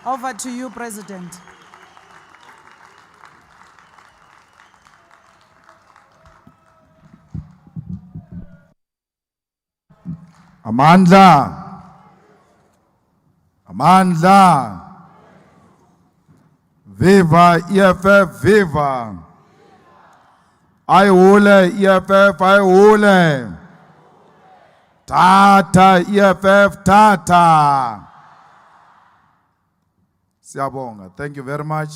Over to you, President. Amandla. Amandla. Viva EFF, viva. Ayule EFF, ayule. Tata EFF, tata. Siyabonga. Thank you very much.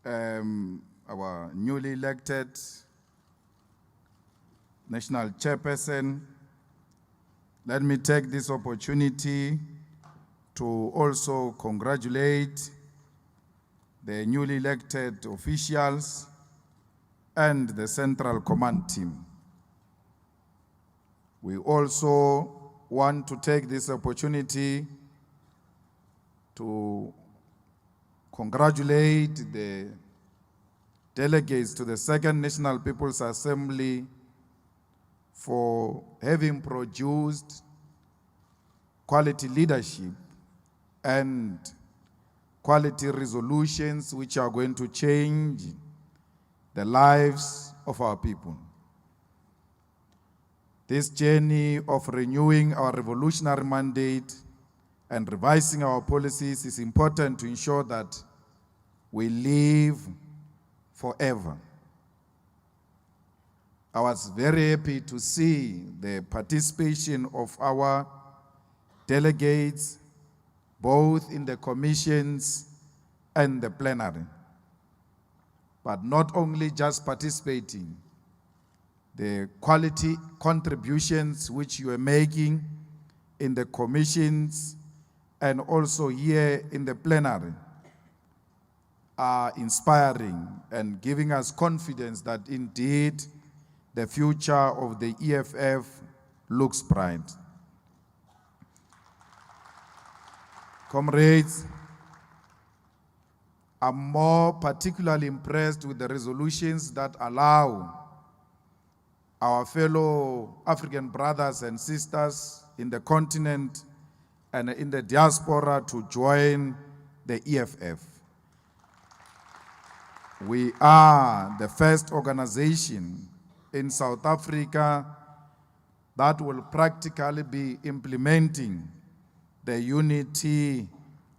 Our newly elected national chairperson, let me take this opportunity to also congratulate the newly elected officials and the Central Command team. We also want to take this opportunity to congratulate the delegates to the Second National People's Assembly for having produced quality leadership and quality resolutions which are going to change the lives of our people. This journey of renewing our revolutionary mandate and revising our policies is important to ensure that we live forever. I was very happy to see the participation of our delegates, both in the commissions and the plenary. But not only just participating, the quality contributions which you are making in the commissions and also here in the plenary are inspiring and giving us confidence that indeed the future of the EFF looks bright. Comrades, I'm more particularly impressed with the resolutions that allow our fellow African brothers and sisters in the continent and in the diaspora to join the EFF. We are the first organization in South Africa that will practically be implementing the unity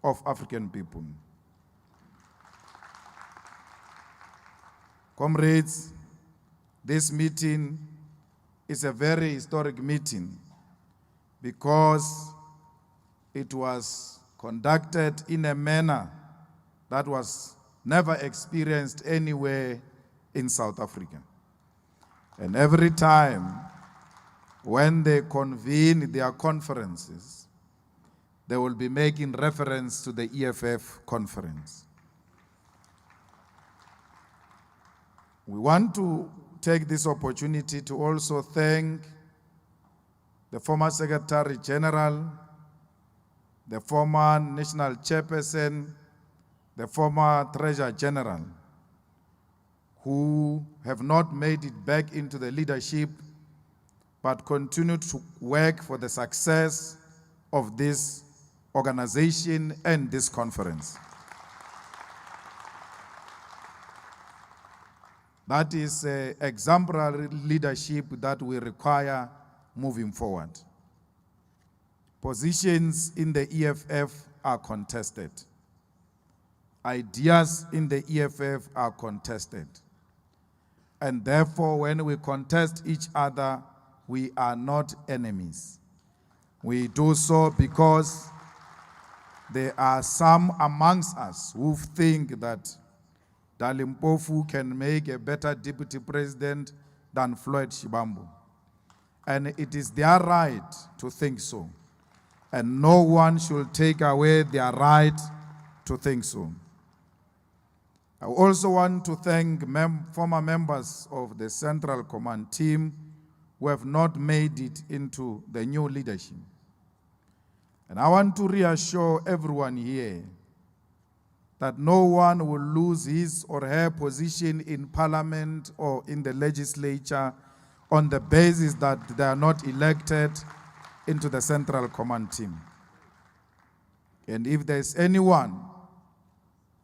of African people. Comrades, this meeting is a very historic meeting because it was conducted in a manner that was never experienced anywhere in South Africa. And every time when they convene their conferences, they will be making reference to the EFF conference. We want to take this opportunity to also thank the former Secretary General, the former National Chairperson, the former Treasurer General, who have not made it back into the leadership, but continue to work for the success of this organization and this conference. That is exemplary leadership that we require moving forward. Positions in the EFF are contested. Ideas in the EFF are contested. And therefore, when we contest each other, we are not enemies. We do so because there are some amongst us who think that Dalimpofu can make a better deputy president than Floyd Shibambu. And it is their right to think so. And no one should take away their right to think so. I also want to thank former members of the Central Command team who have not made it into the new leadership. And I want to reassure everyone here that no one will lose his or her position in Parliament or in the legislature on the basis that they are not elected into the Central Command team. And if there's anyone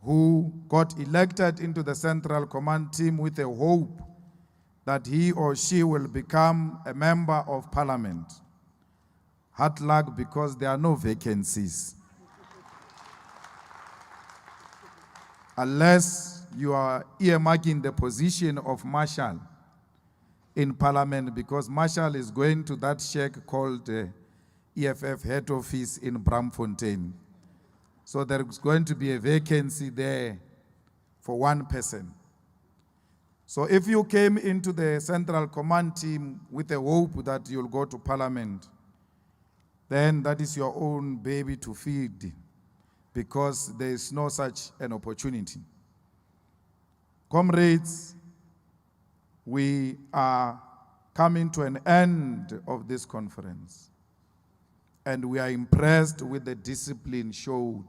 who got elected into the Central Command team with a hope that he or she will become a member of Parliament, hard luck, because there are no vacancies. Unless you are earmarking the position of Marshal in Parliament, because Marshal is going to that shack called EFF head office in Braamfontein. So there is going to be a vacancy there for one person. So if you came into the Central Command team with a hope that you'll go to Parliament, then that is your own baby to feed, because there is no such an opportunity. Comrades, we are coming to an end of this conference, and we are impressed with the discipline showed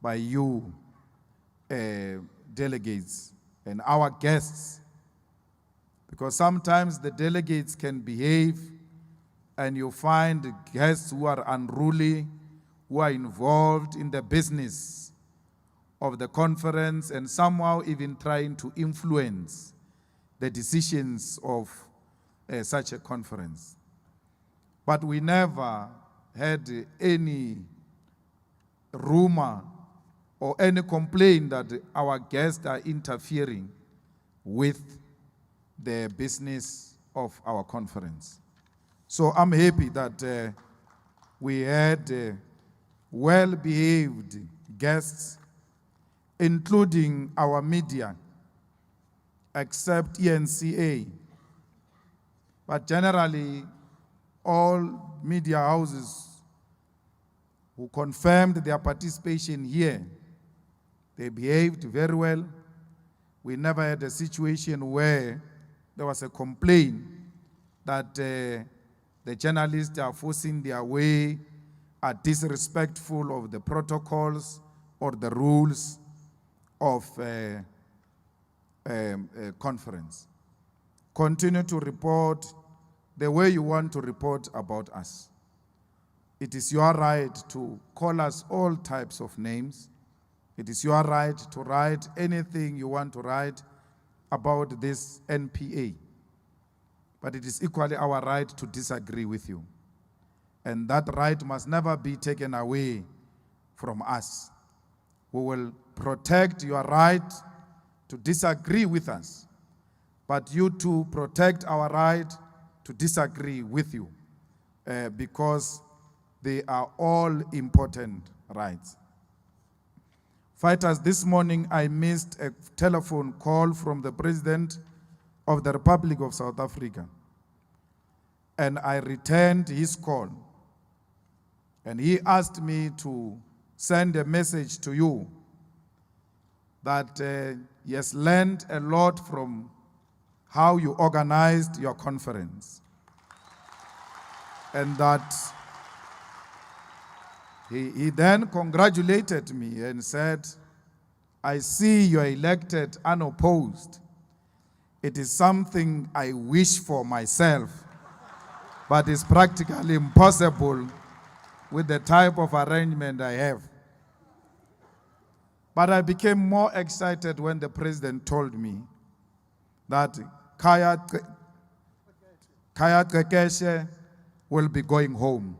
by you, delegates, and our guests, because sometimes the delegates can behave and you find guests who are unruly, who are involved in the business of the conference and somehow even trying to influence the decisions of such a conference. But we never had any rumor or any complaint that our guests are interfering with the business of our conference. So I'm happy that we had well-behaved guests, including our media, except ENCA. But generally, all media houses who confirmed their participation here, they behaved very well. We never had a situation where there was a complaint that the journalists are forcing their way, are disrespectful of the protocols or the rules of a conference. Continue to report the way you want to report about us. It is your right to call us all types of names. It is your right to write anything you want to write about this NPA. But it is equally our right to disagree with you. And that right must never be taken away from us. We will protect your right to disagree with us, but you too protect our right to disagree with you, because they are all important rights. Fighters, this morning I missed a telephone call from the President of the Republic of South Africa, and I returned his call, and he asked me to send a message to you that he has learned a lot from how you organized your conference, and that he then congratulated me and said, I see you are elected unopposed. It is something I wish for myself, but it's practically impossible with the type of arrangement I have. But I became more excited when the President told me that Kaya Kekeshe will be going home.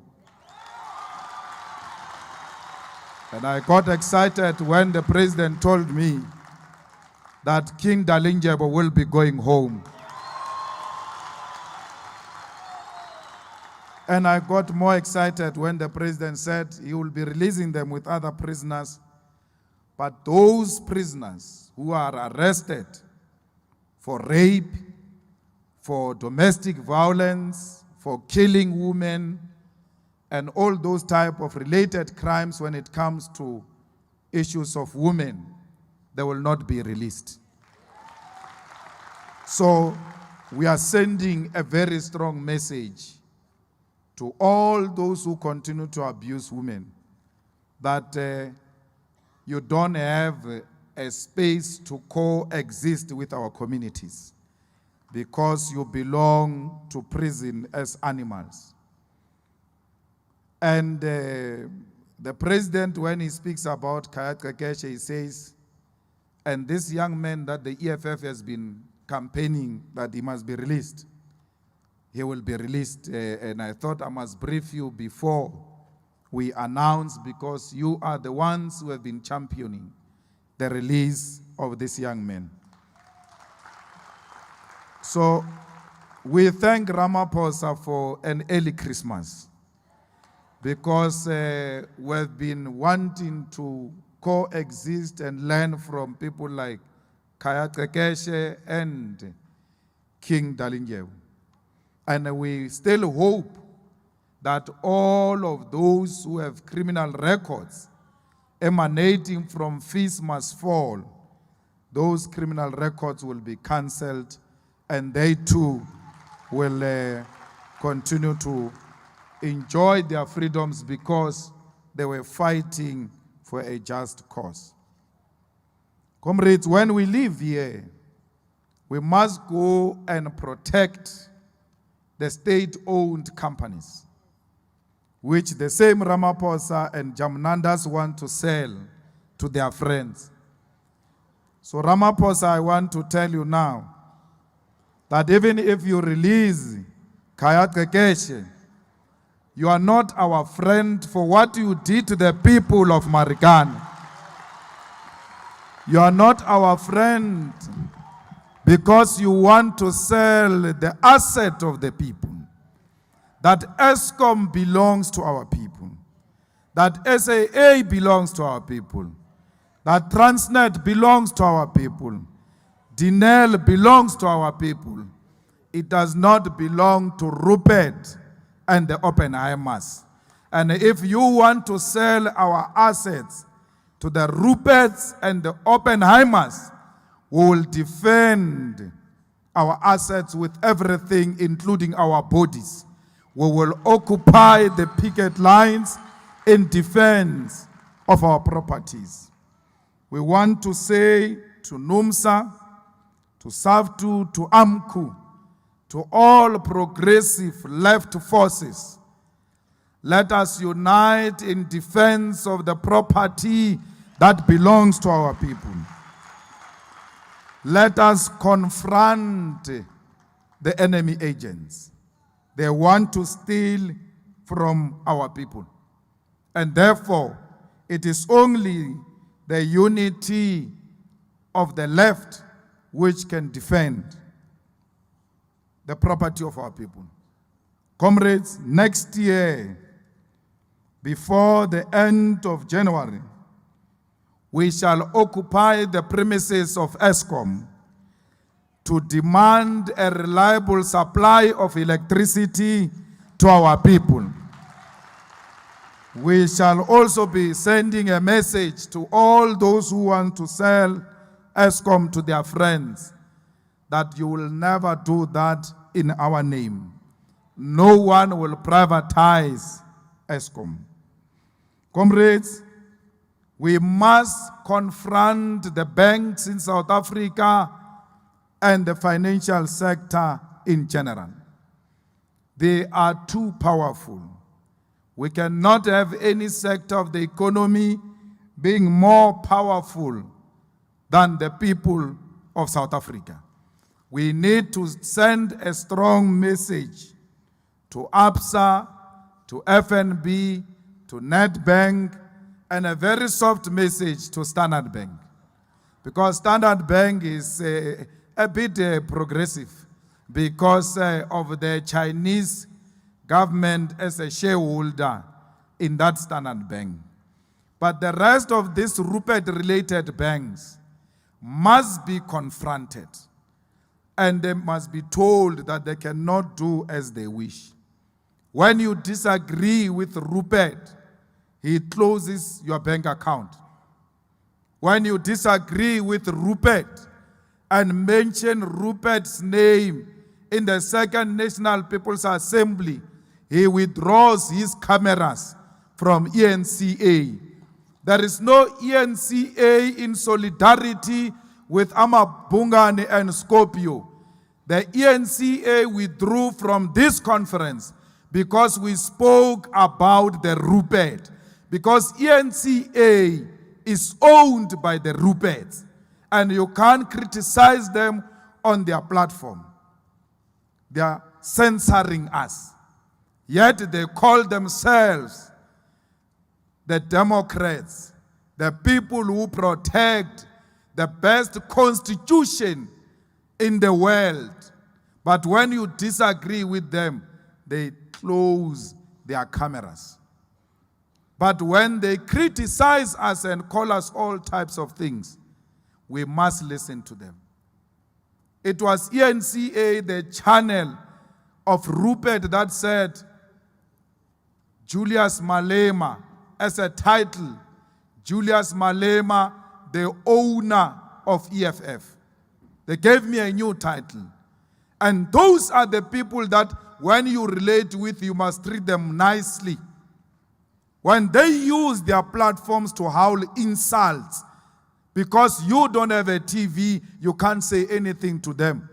And I got excited when the President told me that King Dalindyebo will be going home. And I got more excited when the President said he will be releasing them with other prisoners. But those prisoners who are arrested for rape, for domestic violence, for killing women, and all those type of related crimes when it comes to issues of women, they will not be released. So we are sending a very strong message to all those who continue to abuse women, that you don't have a space to coexist with our communities because you belong to prison as animals. And The president, when he speaks about CiC, he says, and this young man that the EFF has been campaigning that he must be released, he will be released. And I thought I must brief you before we announce, because you are the ones who have been championing the release of this young man. So we thank Ramaphosa for an early Christmas, because we've been wanting to coexist and learn from people like CiC and King Dalindyebo. And we still hope that all of those who have criminal records emanating from fees must fall. Those criminal records will be cancelled, and they too will continue to enjoy their freedoms because they were fighting for a just cause. Comrades, when we live here, we must go and protect the state-owned companies, which the same Ramaphosa and Jamnandas want to sell to their friends. So Ramaphosa, I want to tell you now that even if you release CiC, you are not our friend for what you did to the people of Marikana. You are not our friend because you want to sell the asset of the people. That Eskom belongs to our people. That SAA belongs to our people. That Transnet belongs to our people. Dinel belongs to our people. It does not belong to Rupert and the Oppenheimers. And if you want to sell our assets to the Ruperts and the Oppenheimers, we will defend our assets with everything, including our bodies. We will occupy the picket lines in defense of our properties. We want to say to NUMSA, to SAFTU, to AMKU, to all progressive left forces, let us unite in defense of the property that belongs to our people. Let us confront the enemy agents. They want to steal from our people. And therefore, it is only the unity of the left which can defend the property of our people. Comrades, next year, before the end of January, we shall occupy the premises of Eskom to demand a reliable supply of electricity to our people. We shall also be sending a message to all those who want to sell Eskom to their friends that you will never do that in our name. No one will privatize Eskom. Comrades, we must confront the banks in South Africa and the financial sector in general. They are too powerful. We cannot have any sector of the economy being more powerful than the people of South Africa. We need to send a strong message to ABSA, to FNB, to Nedbank, and a very soft message to Standard Bank. Because Standard Bank is a bit progressive because of the Chinese government as a shareholder in that Standard Bank. But the rest of these Rupert-related banks must be confronted, and they must be told that they cannot do as they wish. When you disagree with Rupert, he closes your bank account. When you disagree with Rupert and mention Rupert's name in the Second National People's Assembly, he withdraws his cameras from ENCA. There is no ENCA in solidarity with Amabungane and Scorpio. The ENCA withdrew from this conference because we spoke about the Rupert, because ENCA is owned by the Ruperts, and you can't criticize them on their platform. They are censoring us. Yet they call themselves the Democrats, the people who protect the best constitution in the world. But when you disagree with them, they close their cameras. But when they criticize us and call us all types of things, we must listen to them. It was ENCA, the channel of Rupert, that said Julius Malema as a title. Julius Malema, the owner of EFF. They gave me a new title. And those are the people that when you relate with, you must treat them nicely. When they use their platforms to howl insults, because you don't have a TV, you can't say anything to them.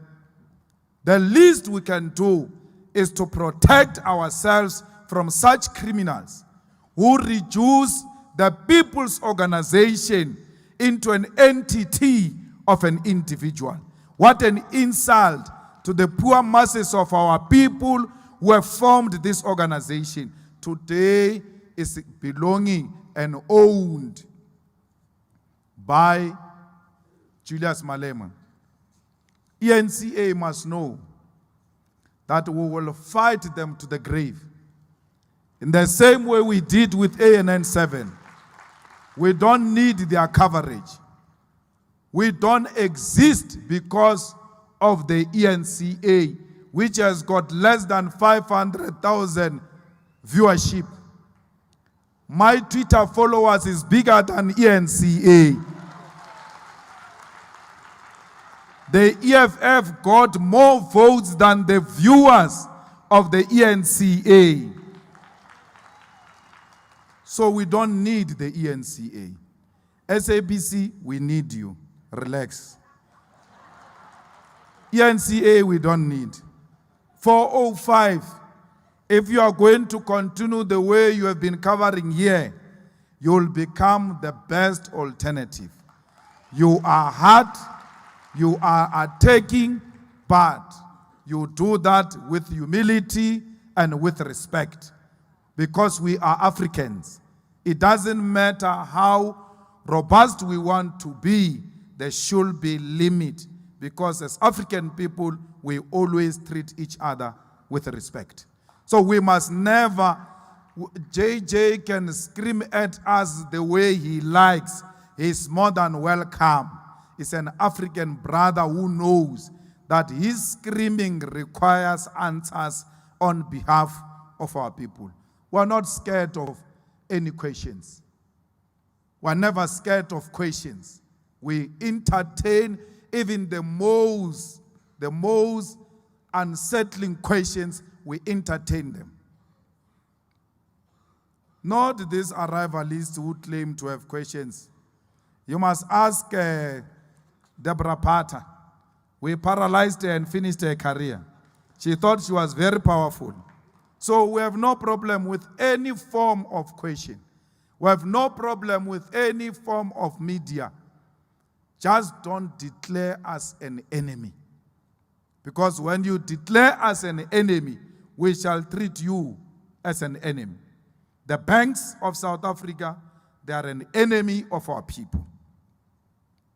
The least we can do is to protect ourselves from such criminals who reduce the people's organization into an entity of an individual. What an insult to the poor masses of our people who have formed this organization. Today is belonging and owned by Julius Malema. ENCA must know that we will fight them to the grave. In the same way we did with ANN 7. We don't need their coverage. We don't exist because of the ENCA, which has got less than 500,000 viewership. My Twitter followers is bigger than ENCA. The EFF got more votes than the viewers of the ENCA. So we don't need the ENCA. SABC, we need you. Relax. ENCA, we don't need. 405, if you are going to continue the way you have been covering here, you will become the best alternative. You are hard, you are attacking, but you do that with humility and with respect. Because we are Africans. It doesn't matter how robust we want to be, there should be limit. Because as African people, we always treat each other with respect. So we must never, JJ can scream at us the way he likes. He's more than welcome. He's an African brother who knows that his screaming requires answers on behalf of our people. We're not scared of any questions. We're never scared of questions. We entertain even the most unsettling questions, we entertain them. Not these arrivalists who claim to have questions. You must ask Deborah Pater. We paralyzed her and finished her career. She thought she was very powerful. So we have no problem with any form of question. We have no problem with any form of media. Just don't declare us an enemy. Because when you declare us an enemy, we shall treat you as an enemy. The banks of South Africa, they are an enemy of our people.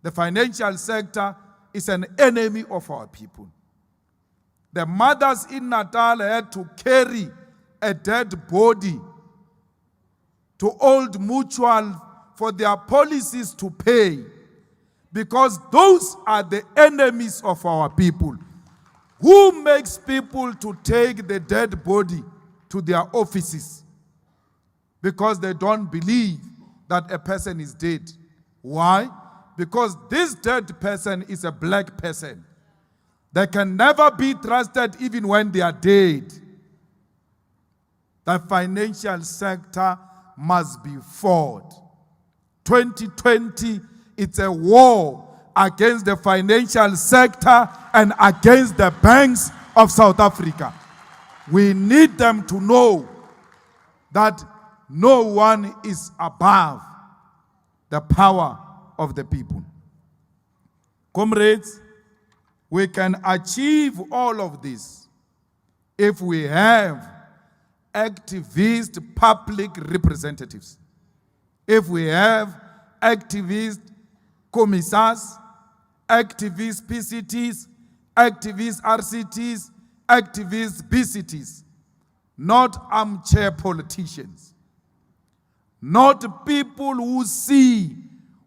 The financial sector is an enemy of our people. The mothers in Natal had to carry a dead body to Old Mutual for their policies to pay, because those are the enemies of our people. Who makes people to take the dead body to their offices? Because they don't believe that a person is dead. Why? Because this dead person is a black person. They can never be trusted even when they are dead. The financial sector must be fought. 2020, it's a war against the financial sector and against the banks of South Africa. We need them to know that no one is above the power of the people. Comrades, we can achieve all of this if we have activist public representatives, if we have activist commissars, activist PCTs, activist RCTs, activist BCTs, not armchair politicians, not people who see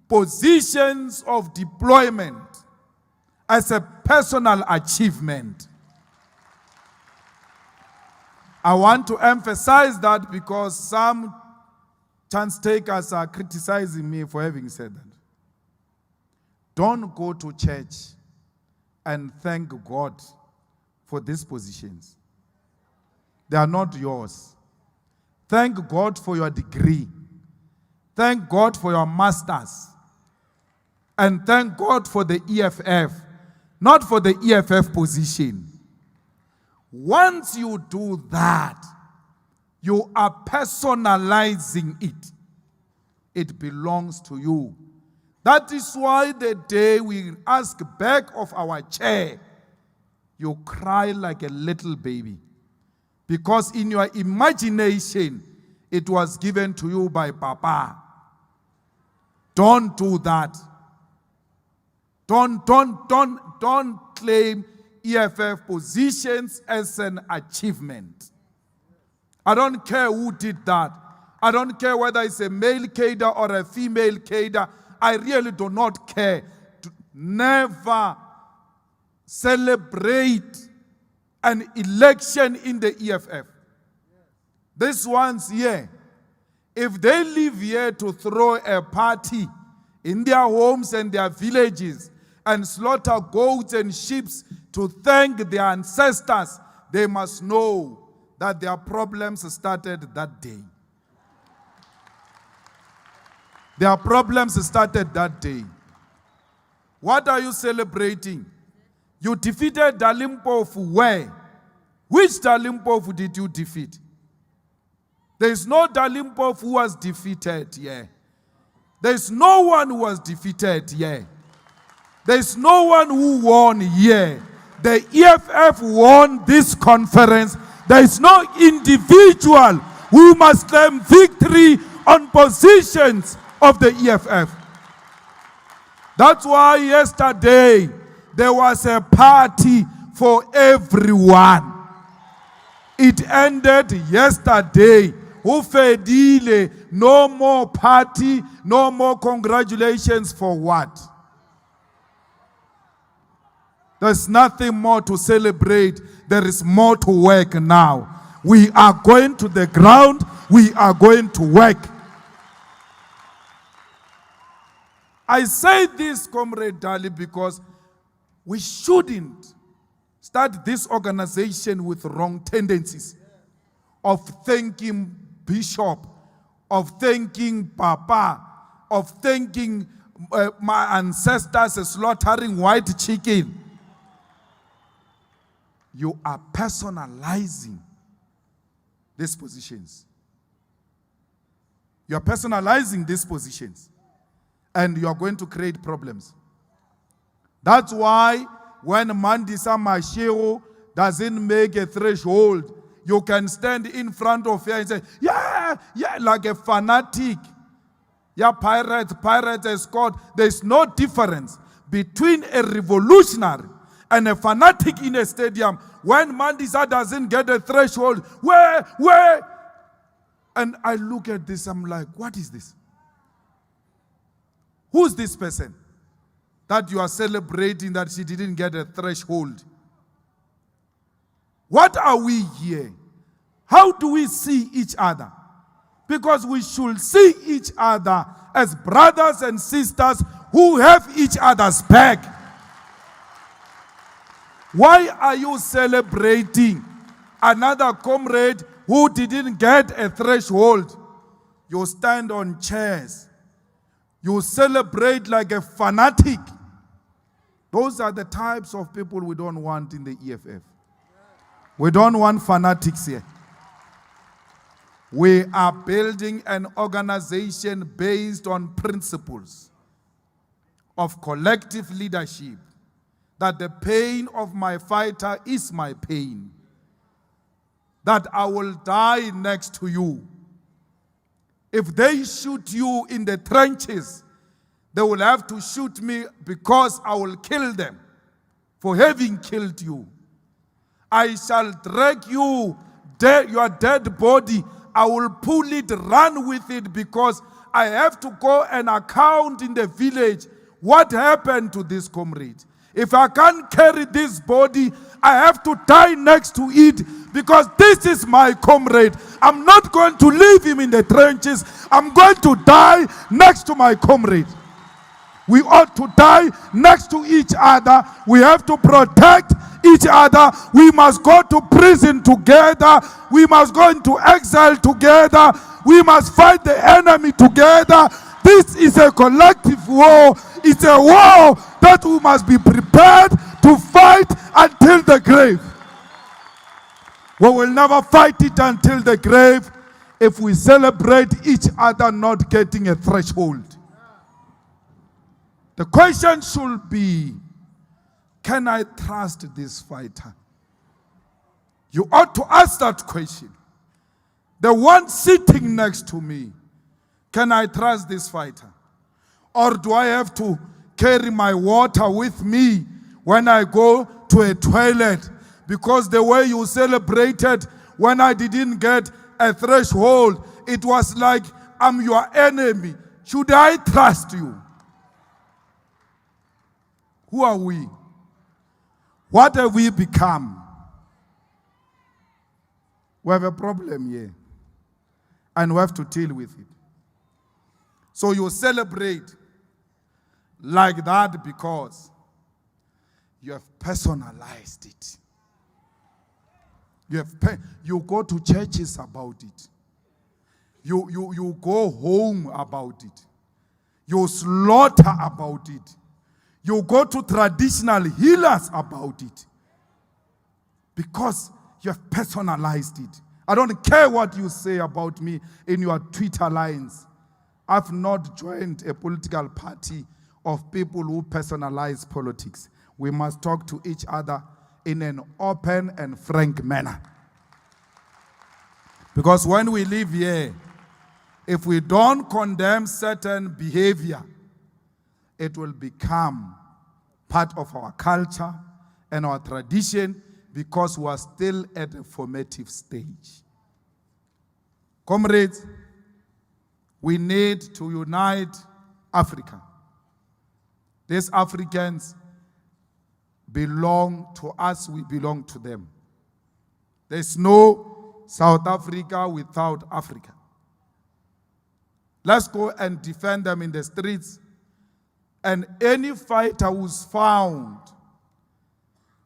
positions of deployment as a personal achievement. I want to emphasize that because some chance takers are criticizing me for having said that. Don't go to church and thank God for these positions. They are not yours. Thank God for your degree. Thank God for your masters. And thank God for the EFF, not for the EFF position. Once you do that, you are personalizing it. It belongs to you. That is why the day we ask back of our chair, you cry like a little baby. Because in your imagination, it was given to you by Papa. Don't do that. Don't claim EFF positions as an achievement. I don't care who did that. I don't care whether it's a male cadre or a female cadre. I really do not care. Never celebrate an election in the EFF. These ones here, if they live here to throw a party in their homes and their villages and slaughter goats and sheep to thank their ancestors, they must know that their problems started that day. Their problems started that day. What are you celebrating? You defeated Dalimpofu where? Which Dalimpofu did you defeat? There is no Dalimpofu who was defeated here. There is no one who was defeated here. There is no one who won here. The EFF won this conference. There is no individual who must claim victory on positions of the EFF. That's why yesterday there was a party for everyone. It ended yesterday. Ufedile, no more party, no more congratulations for what? There's nothing more to celebrate. There is more to work now. We are going to the ground. We are going to work. I say this, Comrade Dali, because we shouldn't start this organization with wrong tendencies of thanking Bishop, of thanking Papa, of thanking my ancestors slaughtering white chicken. You are personalizing these positions. You are personalizing these positions. And you are going to create problems. That's why when Mandisa Mashiro doesn't make a threshold, you can stand in front of her and say, yeah, like a fanatic. Yeah, pirates escort. There's no difference between a revolutionary and a fanatic in a stadium. When Mandisa doesn't get a threshold, where? And I look at this, I'm like, what is this? Who's this person that you are celebrating that she didn't get a threshold? What are we here? How do we see each other? Because we should see each other as brothers and sisters who have each other's back. Why are you celebrating another comrade who didn't get a threshold? You stand on chairs. You celebrate like a fanatic. Those are the types of people we don't want in the EFF. We don't want fanatics here. We are building an organization based on principles of collective leadership, that the pain of my fighter is my pain, that I will die next to you. If they shoot you in the trenches, they will have to shoot me because I will kill them for having killed you. I shall drag you, your dead body. I will pull it, run with it, because I have to go and account in the village what happened to this comrade. If I can't carry this body, I have to die next to it, because this is my comrade. I'm not going to leave him in the trenches. I'm going to die next to my comrade. We ought to die next to each other. We have to protect each other. We must go to prison together. We must go into exile together. We must fight the enemy together. This is a collective war. It's a war that we must be prepared to fight until the grave. We will never fight it until the grave if we celebrate each other not getting a threshold. The question should be, can I trust this fighter? You ought to ask that question. The one sitting next to me, can I trust this fighter? Or do I have to carry my water with me when I go to a toilet? Because the way you celebrated when I didn't get a threshold, it was like I'm your enemy. Should I trust you? Who are we? What have we become? We have a problem here, and we have to deal with it. So you celebrate like that because you have personalized it. You go to churches about it. You go home about it. You slaughter about it. You go to traditional healers about it. Because you have personalized it. I don't care what you say about me in your Twitter lines. I've not joined a political party of people who personalize politics. We must talk to each other in an open and frank manner. Because when we live here, if we don't condemn certain behavior, it will become part of our culture and our tradition, because we are still at a formative stage. Comrades, we need to unite Africa. These Africans belong to us, we belong to them. There's no South Africa without Africa. Let's go and defend them in the streets. And any fighter who's found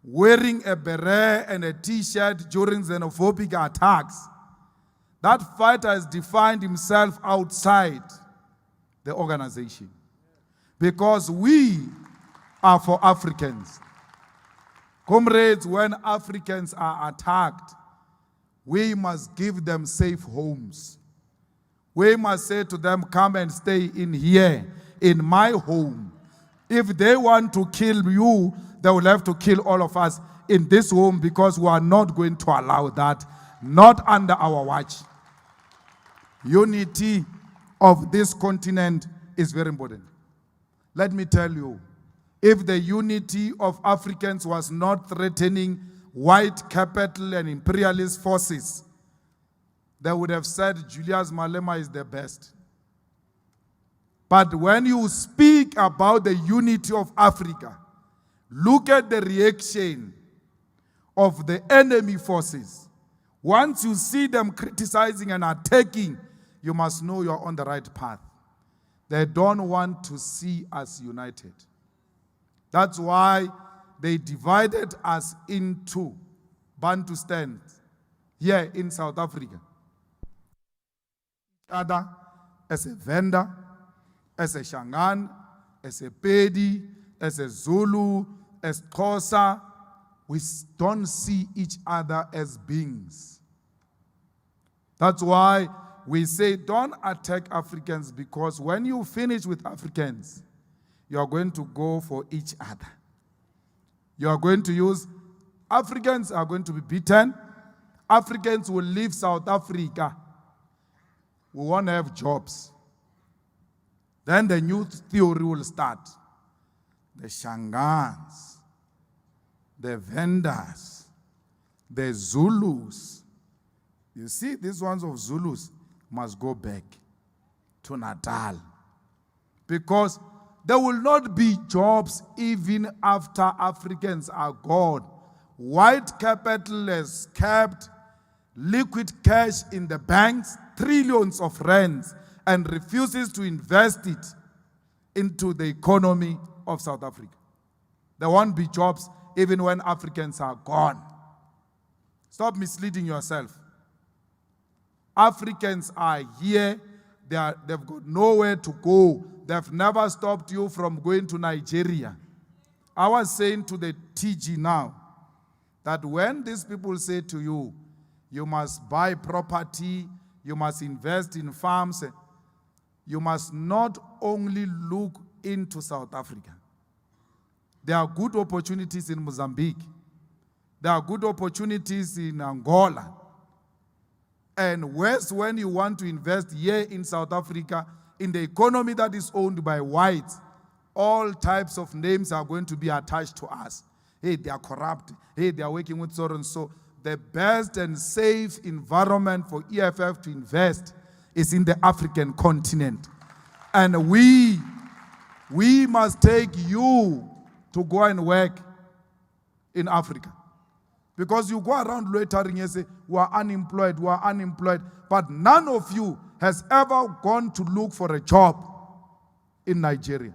wearing a beret and a t-shirt during xenophobic attacks, that fighter has defined himself outside the organization. Because we are for Africans. Comrades, when Africans are attacked, we must give them safe homes. We must say to them, come and stay in here, in my home. If they want to kill you, they will have to kill all of us in this home, because we are not going to allow that, not under our watch. Unity of this continent is very important. Let me tell you, if the unity of Africans was not threatening white capital and imperialist forces, they would have said Julius Malema is the best. But when you speak about the unity of Africa, look at the reaction of the enemy forces. Once you see them criticizing and attacking, you must know you're on the right path. They don't want to see us united. That's why they divided us into Bantustan here in South Africa. Other as a Venda, as a Shangaan, as a Pedi, as a Zulu, as Xhosa. We don't see each other as beings. That's why we say don't attack Africans, because when you finish with Africans, you are going to go for each other. You are going to use, Africans are going to be beaten. Africans will leave South Africa. We won't have jobs. Then the new theory will start. The Shangans, the vendors, the Zulus. You see, these ones of Zulus must go back to Natal, because there will not be jobs even after Africans are gone. White capital has kept liquid cash in the banks, trillions of rands, and refuses to invest it into the economy of South Africa. There won't be jobs even when Africans are gone. Stop misleading yourself. Africans are here. They've got nowhere to go. They've never stopped you from going to Nigeria. I was saying to the TG now that when these people say to you, you must buy property, you must invest in farms, you must not only look into South Africa. There are good opportunities in Mozambique. There are good opportunities in Angola. And worse, when you want to invest here in South Africa, in the economy that is owned by whites, all types of names are going to be attached to us. Hey, they are corrupt. Hey, they are working with so and so. The best and safe environment for EFF to invest is in the African continent. And we must take you to go and work in Africa. Because you go around loitering and say, we are unemployed, but none of you has ever gone to look for a job in Nigeria.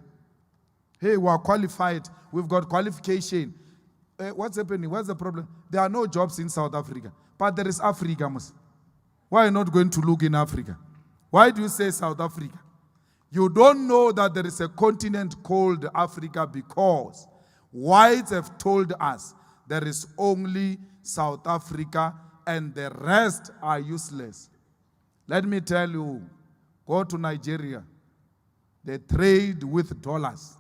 Hey, we are qualified, we've got qualification. What's happening? What's the problem? There are no jobs in South Africa, but there is Africa. Why are you not going to look in Africa? Why do you say South Africa? You don't know that there is a continent called Africa because whites have told us there is only South Africa and the rest are useless. Let me tell you, go to Nigeria. They trade with dollars.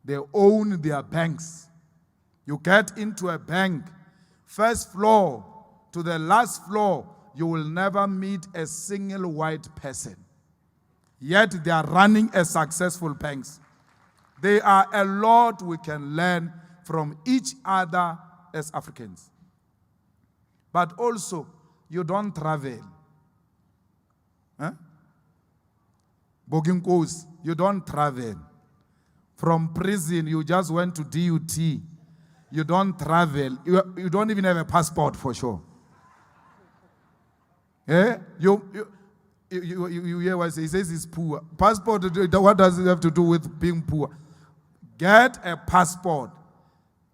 They own their banks. You get into a bank, first floor to the last floor, you will never meet a single white person. Yet they are running a successful banks. There are a lot we can learn from each other as Africans. But also, you don't travel. Boginkos, you don't travel. From prison, you just went to DUT. You don't travel. You don't even have a passport for sure. You hear what he says he's poor. Passport, what does it have to do with being poor? Get a passport.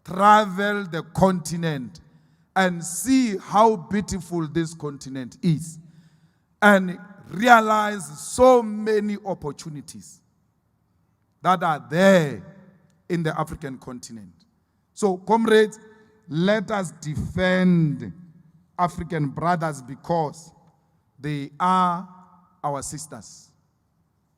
Travel the continent and see how beautiful this continent is. And realize so many opportunities that are there in the African continent. So, comrades, let us defend African brothers because they are our sisters.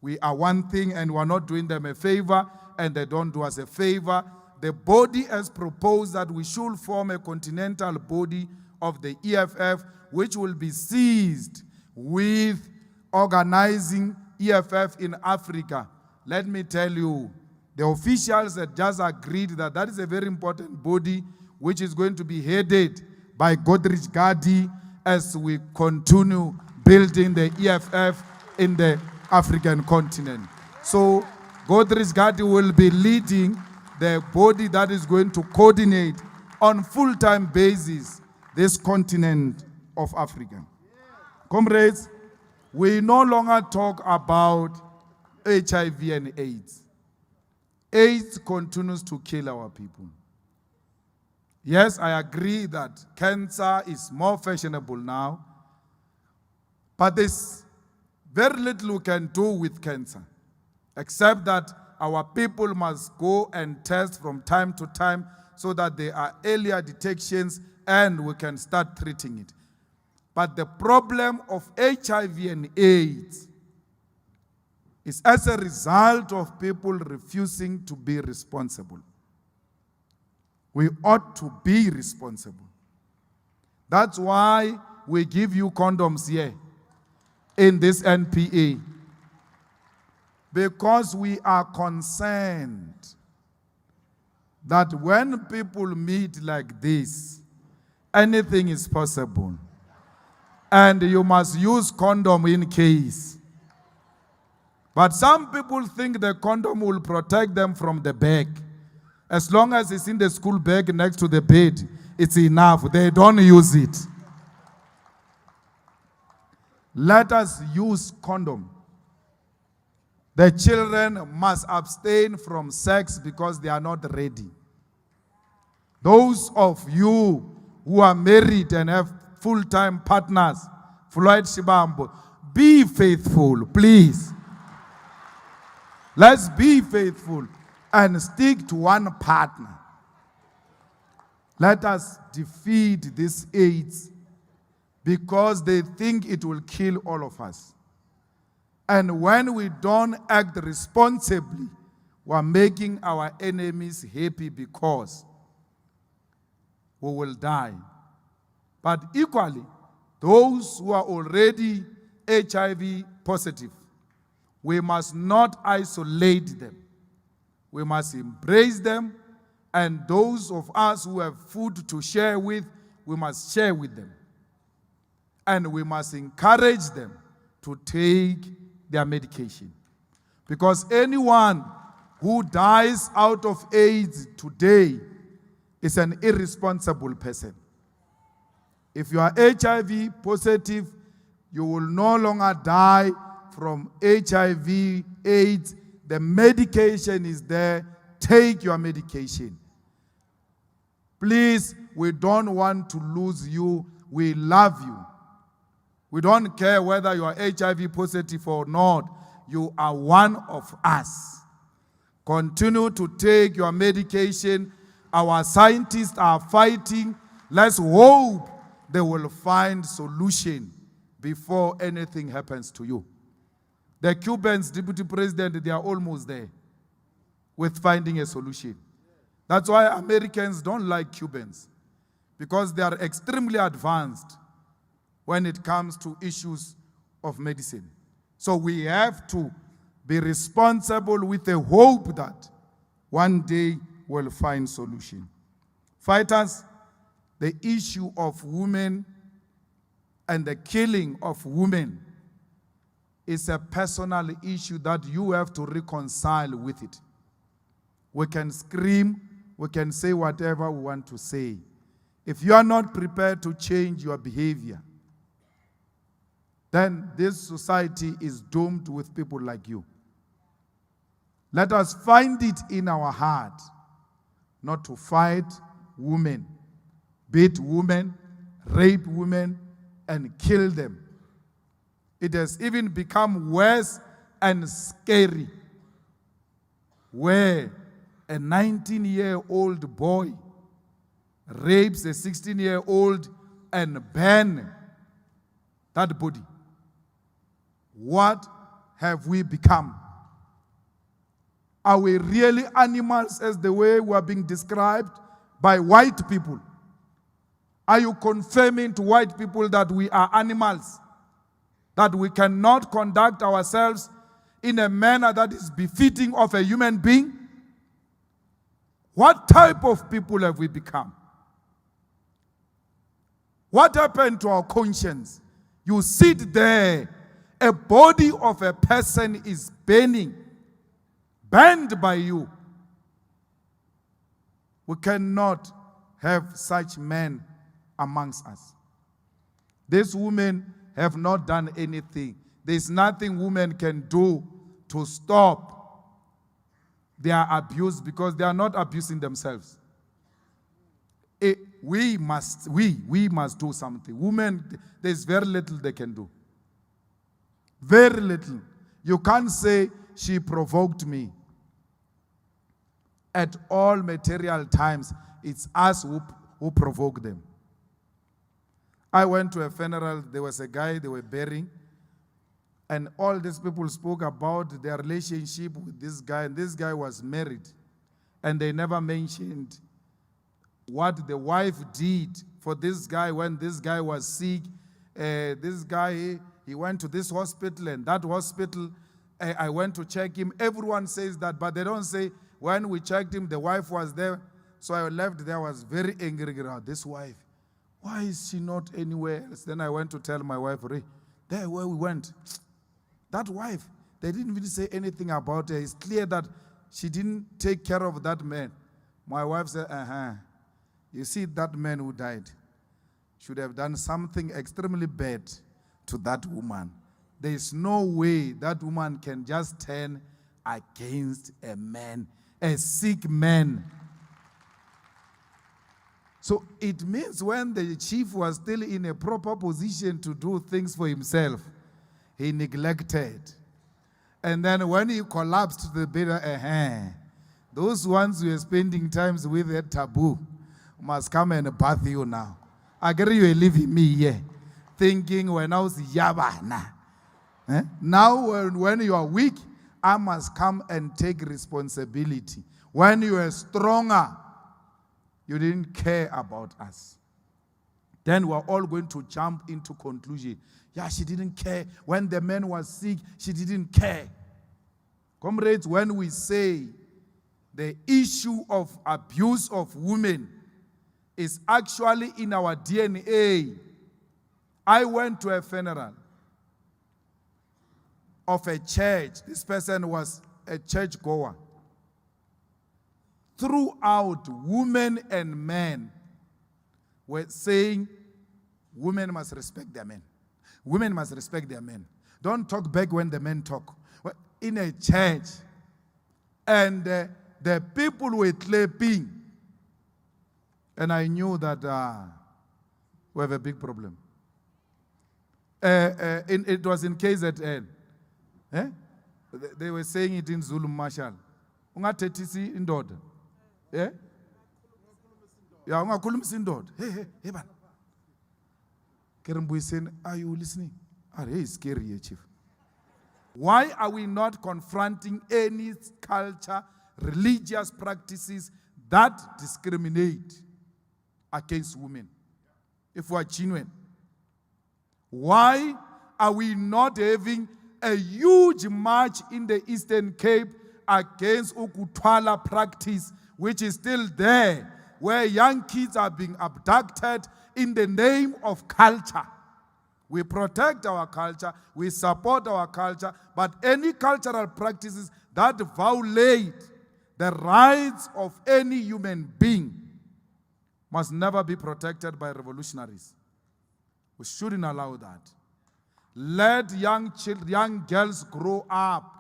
We are one thing and we are not doing them a favor and they don't do us a favor. The body has proposed that we should form a continental body of the EFF, which will be seized with organizing EFF in Africa. Let me tell you, the officials had just agreed that that is a very important body which is going to be headed by Godrich Gadi as we continue building the EFF in the African continent. So Godrich Gadi will be leading the body that is going to coordinate on full-time basis this continent of Africa. Comrades, we no longer talk about HIV and AIDS. AIDS continues to kill our people. Yes, I agree that cancer is more fashionable now, but there's very little we can do with cancer, except that our people must go and test from time to time so that there are earlier detections and we can start treating it. But the problem of HIV and AIDS is as a result of people refusing to be responsible. We ought to be responsible. That's why we give you condoms here in this NPA. Because we are concerned that when people meet like this, anything is possible. And you must use condom in case. But some people think the condom will protect them from the bag. As long as it's in the school bag next to the bed, it's enough. They don't use it. Let us use condom. The children must abstain from sex because they are not ready. Those of you who are married and have full-time partners, Floyd Shibambo, be faithful, please. Let's be faithful and stick to one partner. Let us defeat this AIDS because they think it will kill all of us. And when we don't act responsibly, we are making our enemies happy because we will die. But equally, those who are already HIV positive, we must not isolate them. We must embrace them, and those of us who have food to share with, we must share with them. And we must encourage them to take their medication. Because anyone who dies out of AIDS today is an irresponsible person. If you are HIV positive, you will no longer die from HIV, AIDS. The medication is there. Take your medication. Please, we don't want to lose you. We love you. We don't care whether you are HIV positive or not. You are one of us. Continue to take your medication. Our scientists are fighting. Let's hope they will find solution before anything happens to you. The Cubans, Deputy President, they are almost there with finding a solution. That's why Americans don't like Cubans, because they are extremely advanced when it comes to issues of medicine. So we have to be responsible with the hope that one day we'll find solution. Fighters, the issue of women and the killing of women is a personal issue that you have to reconcile with it. We can scream, we can say whatever we want to say. If you are not prepared to change your behavior, then this society is doomed with people like you. Let us find it in our heart not to fight women, beat women, rape women, and kill them. It has even become worse and scary, where a 19-year-old boy rapes a 16-year-old and burns that body. What have we become? Are we really animals as the way we are being described by white people? Are you confirming to white people that we are animals? That we cannot conduct ourselves in a manner that is befitting of a human being? What type of people have we become? What happened to our conscience? You sit there, a body of a person is burning, burned by you. We cannot have such men amongst us. These women have not done anything. There's nothing women can do to stop their abuse, because they are not abusing themselves. We must do something. Women, there's very little they can do. Very little. You can't say, she provoked me. At all material times, it's us who provoke them. I went to a funeral. There was a guy they were burying. And all these people spoke about their relationship with this guy. And this guy was married. And they never mentioned what the wife did for this guy when this guy was sick. This guy, he went to this hospital and that hospital, I went to check him. Everyone says that, but they don't say when we checked him, the wife was there. So I left there, I was very angry about this wife. Why is she not anywhere else? Then I went to tell my wife, Ray, there where we went, that wife, they didn't even say anything about her. It's clear that she didn't take care of that man. My wife said, you see, that man who died should have done something extremely bad to that woman. There is no way that woman can just turn against a man, a sick man. So it means when the chief was still in a proper position to do things for himself, he neglected. And then when he collapsed to the bed, those ones who are spending times with a taboo must come and bath you now. I agree you are leaving me here, thinking when I was Yabana. Now when you are weak, I must come and take responsibility. When you are stronger, you didn't care about us. Then we're all going to jump into conclusion. Yeah, she didn't care. When the man was sick, she didn't care. Comrades, when we say the issue of abuse of women is actually in our DNA. I went to a funeral of a church. This person was a church goer. Throughout, women and men were saying, women must respect their men. Women must respect their men. Don't talk back when the men talk. In a church, and the people were clapping. And I knew that we have a big problem. It was in KZN. They were saying it in Zulu Marshal. Ungathetisi indoda. Yeah? Yeah, ungakhulumisa indoda. Hey man. Kerembuyiseni, are you listening? Hey, it's scary, chief. Why are we not confronting any culture, religious practices that discriminate against women? If we are genuine. Why are we not having a huge march in the Eastern Cape against Ukutwala practice, which is still there, where young kids are being abducted in the name of culture? We protect our culture, we support our culture, but any cultural practices that violate the rights of any human being must never be protected by revolutionaries. We shouldn't allow that. Let young girls grow up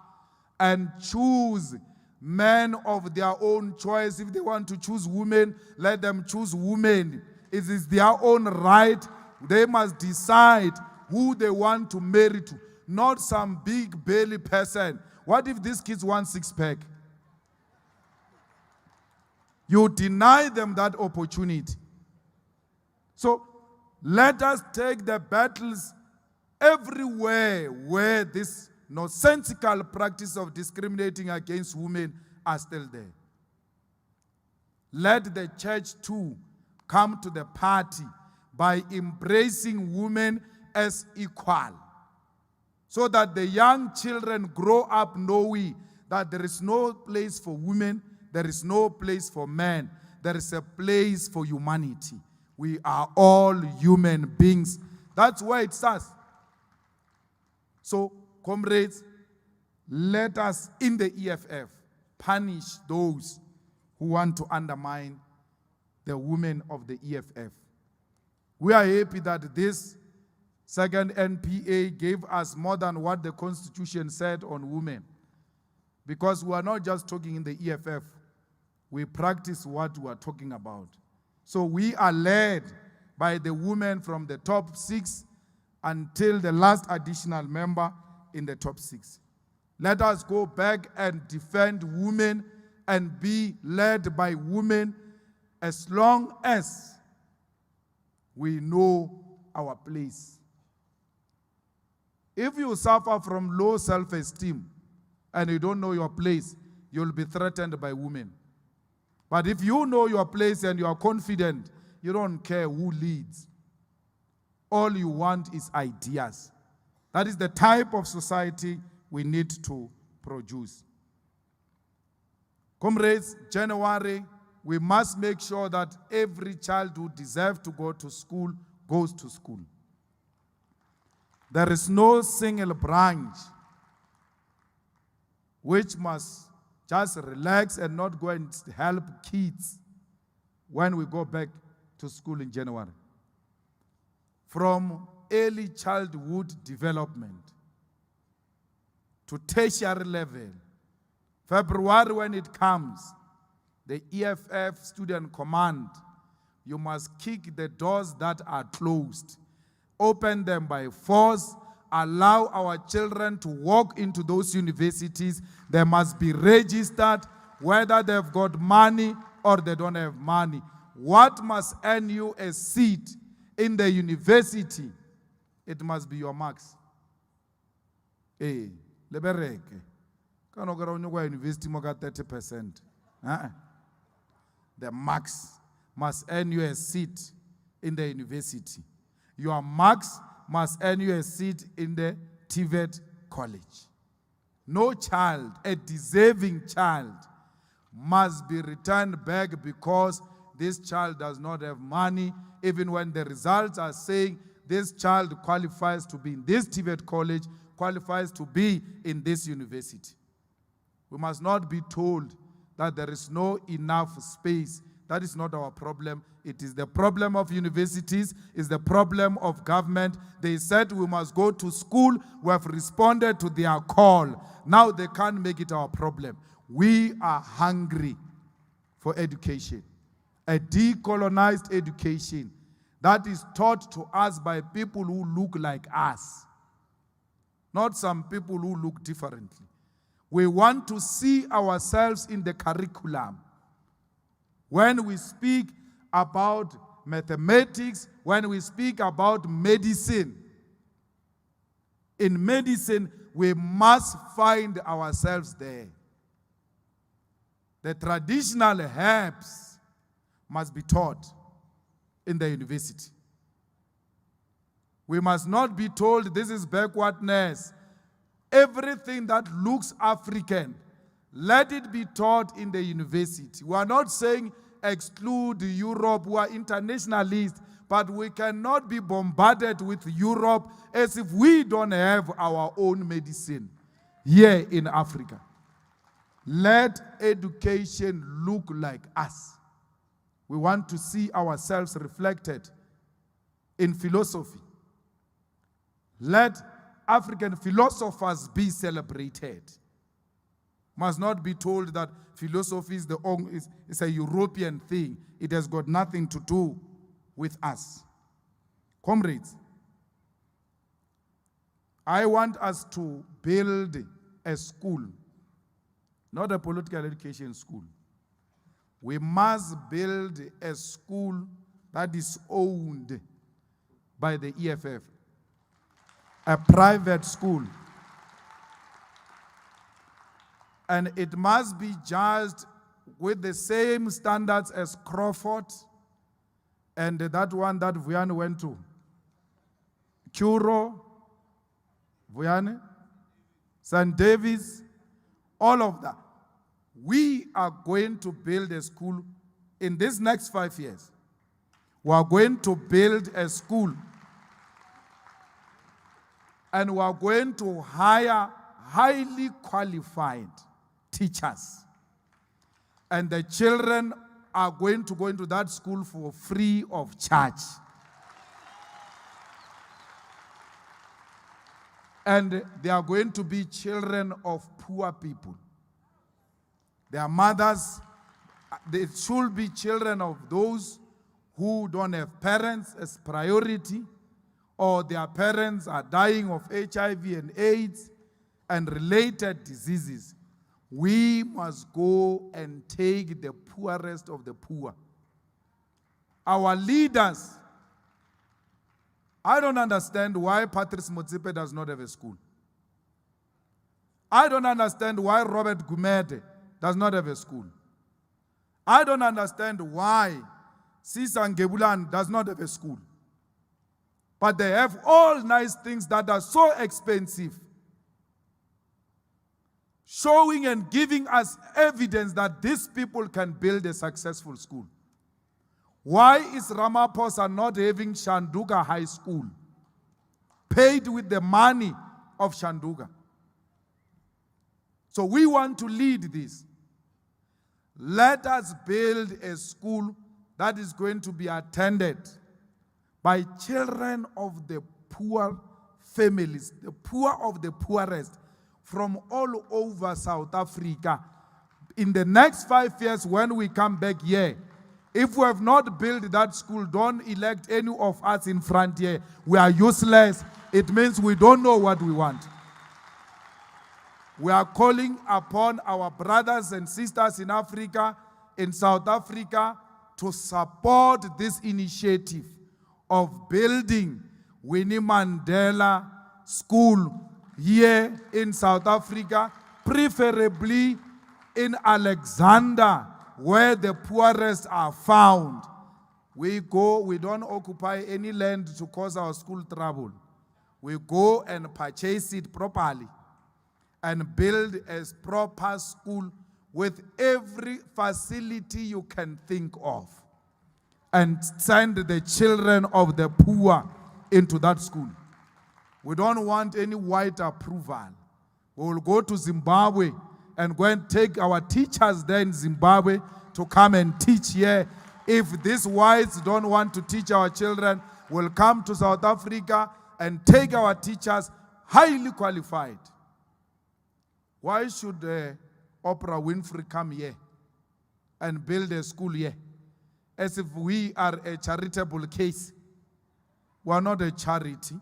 and choose men of their own choice. If they want to choose women, let them choose women. It is their own right. They must decide who they want to marry to, not some big belly person. What if these kids want six-pack? You deny them that opportunity. So let us take the battles everywhere where this nonsensical practice of discriminating against women are still there. Let the church too come to the party by embracing women as equal, so that the young children grow up knowing that there is no place for women, there is no place for men, there is a place for humanity. We are all human beings. That's where it starts. So, comrades, let us in the EFF punish those who want to undermine the women of the EFF. We are happy that this second NPA gave us more than what the Constitution said on women. Because we are not just talking in the EFF, we practice what we are talking about. So we are led by the women from the top 6 until the last additional member in the top 6. Let us go back and defend women and be led by women as long as we know our place. If you suffer from low self-esteem and you don't know your place, you'll be threatened by women. But if you know your place and you are confident, you don't care who leads. All you want is ideas. That is the type of society we need to produce. Comrades, January, we must make sure that every child who deserves to go to school goes to school. There is no single branch which must just relax and not go and help kids when we go back to school in January. From early childhood development to tertiary level, February when it comes, the EFF Student Command, you must kick the doors that are closed. Open them by force. Allow our children to walk into those universities. They must be registered, whether they've got money or they don't have money. What must earn you a seat in the university? It must be your marks. Lebereke. Kano gara unyokwa university moka 30%. The marks must earn you a seat in the university. Your marks must earn you a seat in the TVET college. No child, a deserving child, must be returned back because this child does not have money, even when the results are saying this child qualifies to be in this TVET college, qualifies to be in this university. We must not be told that there is no enough space. That is not our problem. It is the problem of universities, it's the problem of government. They said we must go to school. We have responded to their call. Now they can't make it our problem. We are hungry for education. A decolonized education that is taught to us by people who look like us, not some people who look differently. We want to see ourselves in the curriculum. When we speak about mathematics, when we speak about medicine, in medicine, we must find ourselves there. The traditional herbs must be taught in the university. We must not be told this is backwardness. Everything that looks African, let it be taught in the university. We are not saying exclude Europe, who are internationalists, but we cannot be bombarded with Europe as if we don't have our own medicine here in Africa. Let education look like us. We want to see ourselves reflected in philosophy. Let African philosophers be celebrated. Must not be told that philosophy is a European thing. It has got nothing to do with us. Comrades, I want us to build a school, not a political education school. We must build a school that is owned by the EFF, a private school. And it must be judged with the same standards as Crawford and that one that Vuyani went to. Curo, Vuyani, St. Davis, all of that. We are going to build a school in these next 5 years. We are going to build a school and we are going to hire highly qualified teachers. And the children are going to go into that school for free of charge. And they are going to be children of poor people. Their mothers, they should be children of those who don't have parents as priority, or their parents are dying of HIV and AIDS and related diseases. We must go and take the poorest of the poorest of the poor. Our leaders I don't understand why Patrice Motsepe does not have a school. I don't understand why Robert Gumede does not have a school. I don't understand why CiC Julius does not have a school. But they have all nice things that are so expensive, showing and giving us evidence that these people can build a successful school. Why is Ramaphosa not having Shanduga High School, paid with the money of Shanduga? So we want to lead this. Let us build a school that is going to be attended by children of the poor families, the poor of the poorest, from all over South Africa. In the next 5 years, when we come back here, if we have not built that school, don't elect any of us in front here. We are useless. It means we don't know what we want. We are calling upon our brothers and sisters in Africa, in South Africa, to support this initiative of building Winnie Mandela School here in South Africa, preferably in Alexander, where the poorest are found. We don't occupy any land to cause our school trouble. We go and purchase it properly and build a proper school with every facility you can think of, and send the children of the poor into that school. We don't want any white approval. We will go to Zimbabwe and go and take our teachers there in Zimbabwe to come and teach here. If these whites don't want to teach our children, we'll come to South Africa and take our teachers, highly qualified. Why should Oprah Winfrey come here and build a school here? As if we are a charitable case. We are not a charity.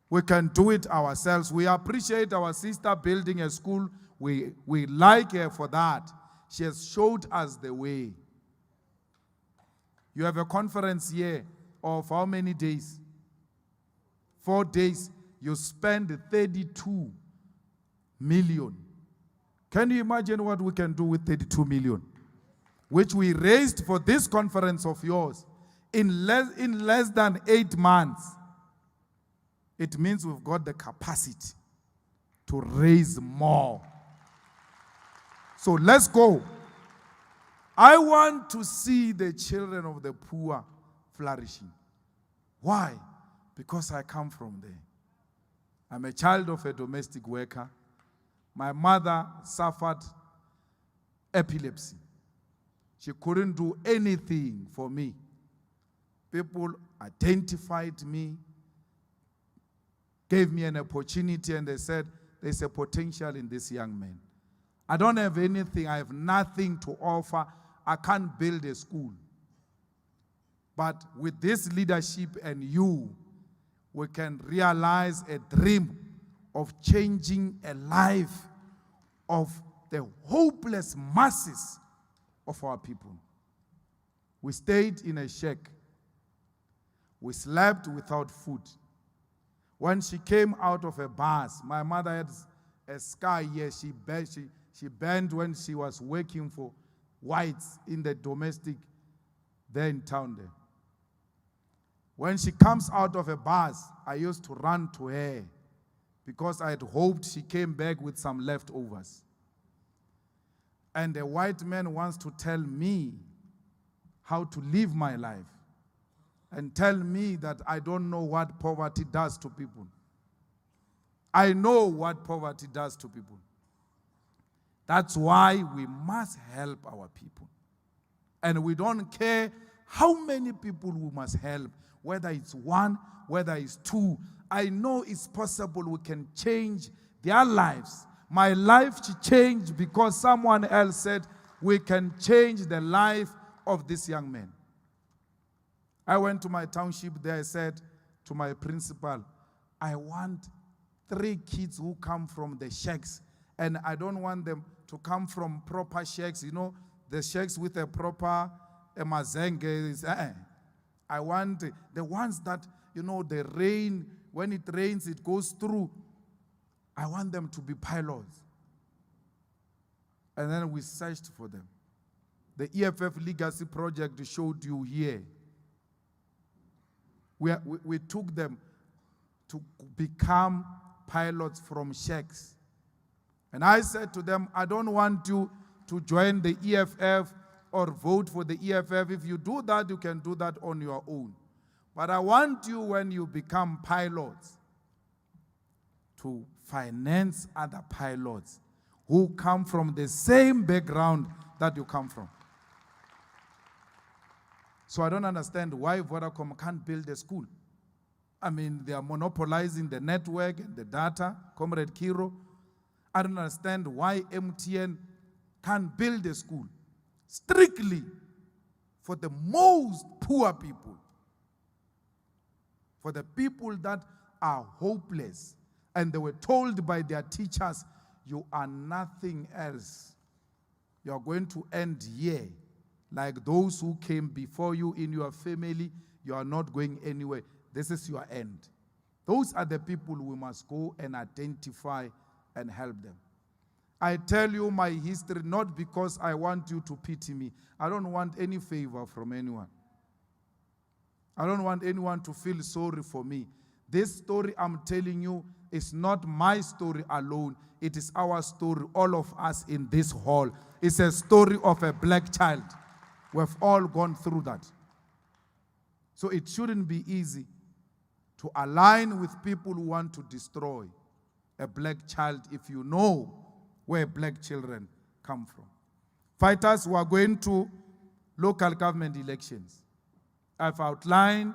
We can do it ourselves. We appreciate our sister building a school. We like her for that. She has showed us the way. You have a conference here of how many days? 4 days. You spend 32 million. Can you imagine what we can do with 32 million? Which we raised for this conference of yours in less than 8 months. It means we've got the capacity to raise more. So let's go. I want to see the children of the poor flourishing. Why? Because I come from there. I'm a child of a domestic worker. My mother suffered epilepsy. She couldn't do anything for me. People identified me, gave me an opportunity, and they said, there's a potential in this young man. I don't have anything. I have nothing to offer. I can't build a school. But with this leadership and you, we can realize a dream of changing a life of the hopeless masses of our people. We stayed in a shack. We slept without food. When she came out of a bus, my mother had a scar here. She burned when she was working for whites in the domestic there in town there. When she comes out of a bus, I used to run to her because I had hoped she came back with some leftovers. And a white man wants to tell me how to live my life and tell me that I don't know what poverty does to people. I know what poverty does to people. That's why we must help our people. And we don't care how many people we must help, whether it's 1, whether it's 2. I know it's possible we can change their lives. My life changed because someone else said we can change the life of this young man. I went to my township there. I said to my principal, I want 3 kids who come from the shacks, and I don't want them to come from proper shacks, you know, the shacks with a proper mazenge. I want the ones that the rain, when it rains, it goes through. I want them to be pilots. And then we searched for them. The EFF Legacy Project showed you here. We took them to become pilots from shacks. And I said to them, I don't want you to join the EFF or vote for the EFF. If you do that, you can do that on your own. But I want you, when you become pilots, to finance other pilots who come from the same background that you come from. So I don't understand why Vodacom can't build a school. I mean, they are monopolizing the network and the data, Comrade Kiro. I don't understand why MTN can't build a school strictly for the most poor people, for the people that are hopeless. And they were told by their teachers, you are nothing else. You are going to end here. Like those who came before you in your family, you are not going anywhere. This is your end. Those are the people we must go and identify and help them. I tell you my history not because I want you to pity me. I don't want any favor from anyone. I don't want anyone to feel sorry for me. This story I'm telling you is not my story alone. It is our story, all of us in this hall. It's a story of a black child. We've all gone through that. So it shouldn't be easy to align with people who want to destroy a black child if you know where black children come from. Fighters who are going to local government elections. I've outlined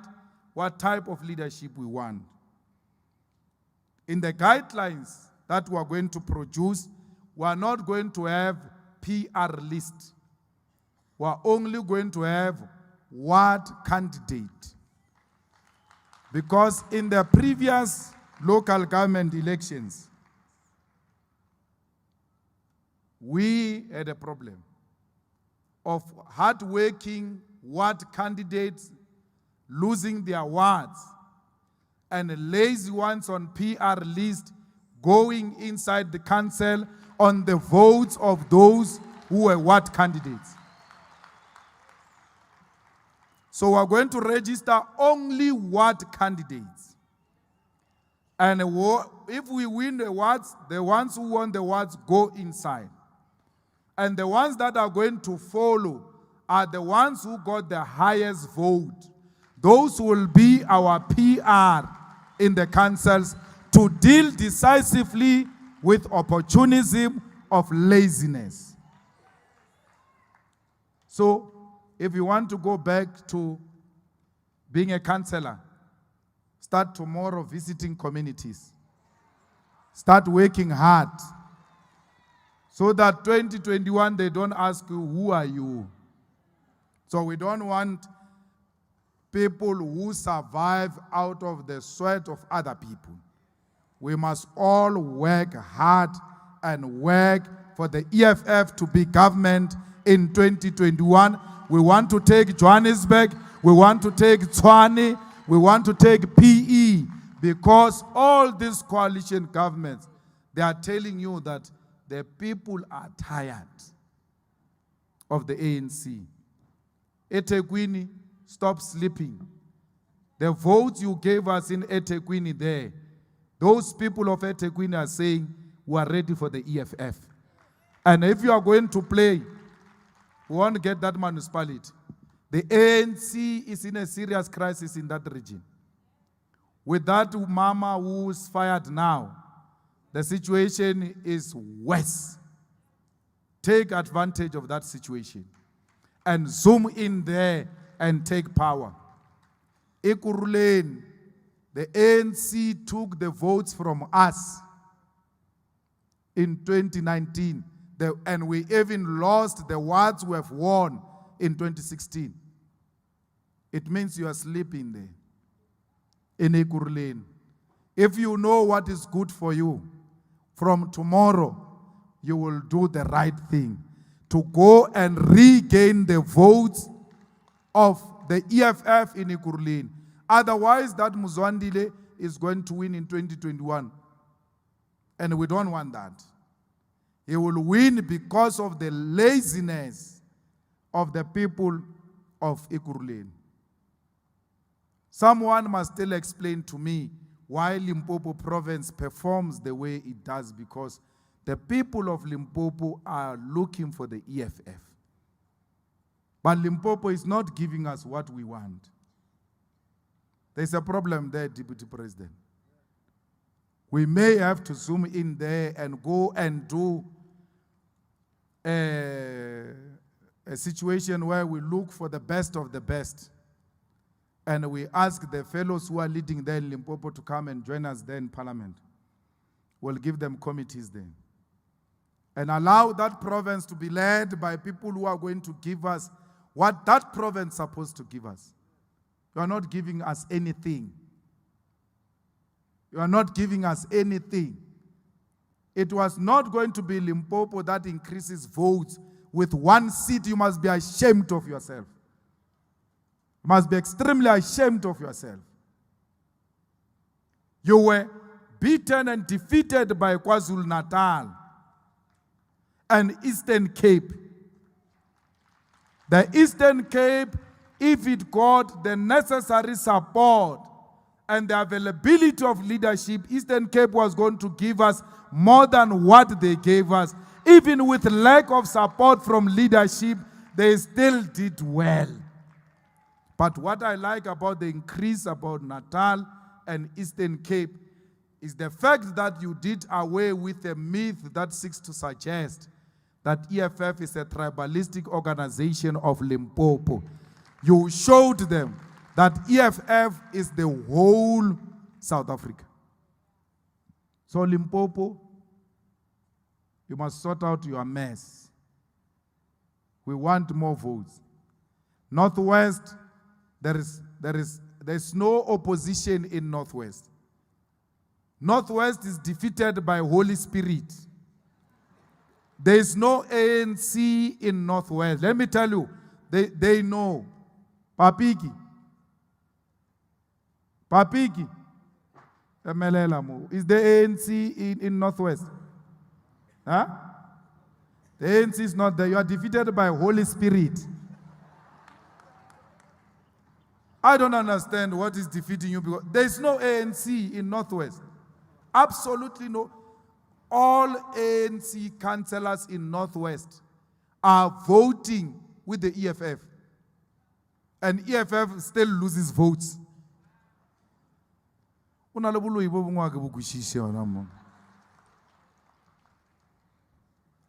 what type of leadership we want. In the guidelines that we are going to produce, we are not going to have PR list. We are only going to have ward candidate. Because in the previous local government elections, we had a problem of hard-working ward candidates losing their wards and lazy ones on PR list going inside the council on the votes of those who were ward candidates. So we're going to register only ward candidates. And if we win the wards, the ones who won the wards go inside. And the ones that are going to follow are the ones who got the highest vote. Those will be our PR in the councils to deal decisively with opportunism of laziness. So, if you want to go back to being a councillor, start tomorrow visiting communities. Start working hard. So that 2021, they don't ask you, who are you? So we don't want people who survive out of the sweat of other people. We must all work hard and work for the EFF to be government in 2021. We want to take Johannesburg, we want to take Tshwane, we want to take PE, because all these coalition governments, they are telling you that the people are tired of the ANC. eThekwini, stop sleeping. The votes you gave us in eThekwini there, those people of eThekwini are saying, we are ready for the EFF. And if you are going to play, we want to get that municipality. The ANC is in a serious crisis in that region. With that mama who's fired now, the situation is worse. Take advantage of that situation and zoom in there and take power. Ekurhuleni, the ANC took the votes from us in 2019. And we even lost the wards we have won in 2016. It means you are sleeping there in Ekurhuleni. If you know what is good for you, from tomorrow, you will do the right thing to go and regain the votes of the EFF in Ekurhuleni. Otherwise, that Muzwandile is going to win in 2021. And we don't want that. He will win because of the laziness of the people of Ekurhuleni. Someone must still explain to me why Limpopo province performs the way it does, because the people of Limpopo are looking for the EFF. But Limpopo is not giving us what we want. There's a problem there, Deputy President. We may have to zoom in there and go and do a situation where we look for the best of the best. And we ask the fellows who are leading there in Limpopo to come and join us there in Parliament. We'll give them committees there. And allow that province to be led by people who are going to give us what that province is supposed to give us. You are not giving us anything. You are not giving us anything. It was not going to be Limpopo that increases votes with 1 seat. You must be ashamed of yourself. You must be extremely ashamed of yourself. You were beaten and defeated by KwaZulu-Natal and Eastern Cape. The Eastern Cape, if it got the necessary support and the availability of leadership, Eastern Cape was going to give us more than what they gave us. Even with lack of support from leadership, they still did well. But what I like about the increase about Natal and Eastern Cape is the fact that you did away with a myth that seeks to suggest that EFF is a tribalistic organization of Limpopo. You showed them that EFF is the whole South Africa. So Limpopo, you must sort out your mess. We want more votes. Northwest, there's no opposition in Northwest. Northwest is defeated by Holy Spirit. There is no ANC in Northwest. Let me tell you, they know. Papiki, is the ANC in Northwest? Huh? The ANC is not there. You are defeated by Holy Spirit. I don't understand what is defeating you, because there is no ANC in Northwest. Absolutely no. All ANC councillors in Northwest are voting with the EFF. And EFF still loses votes.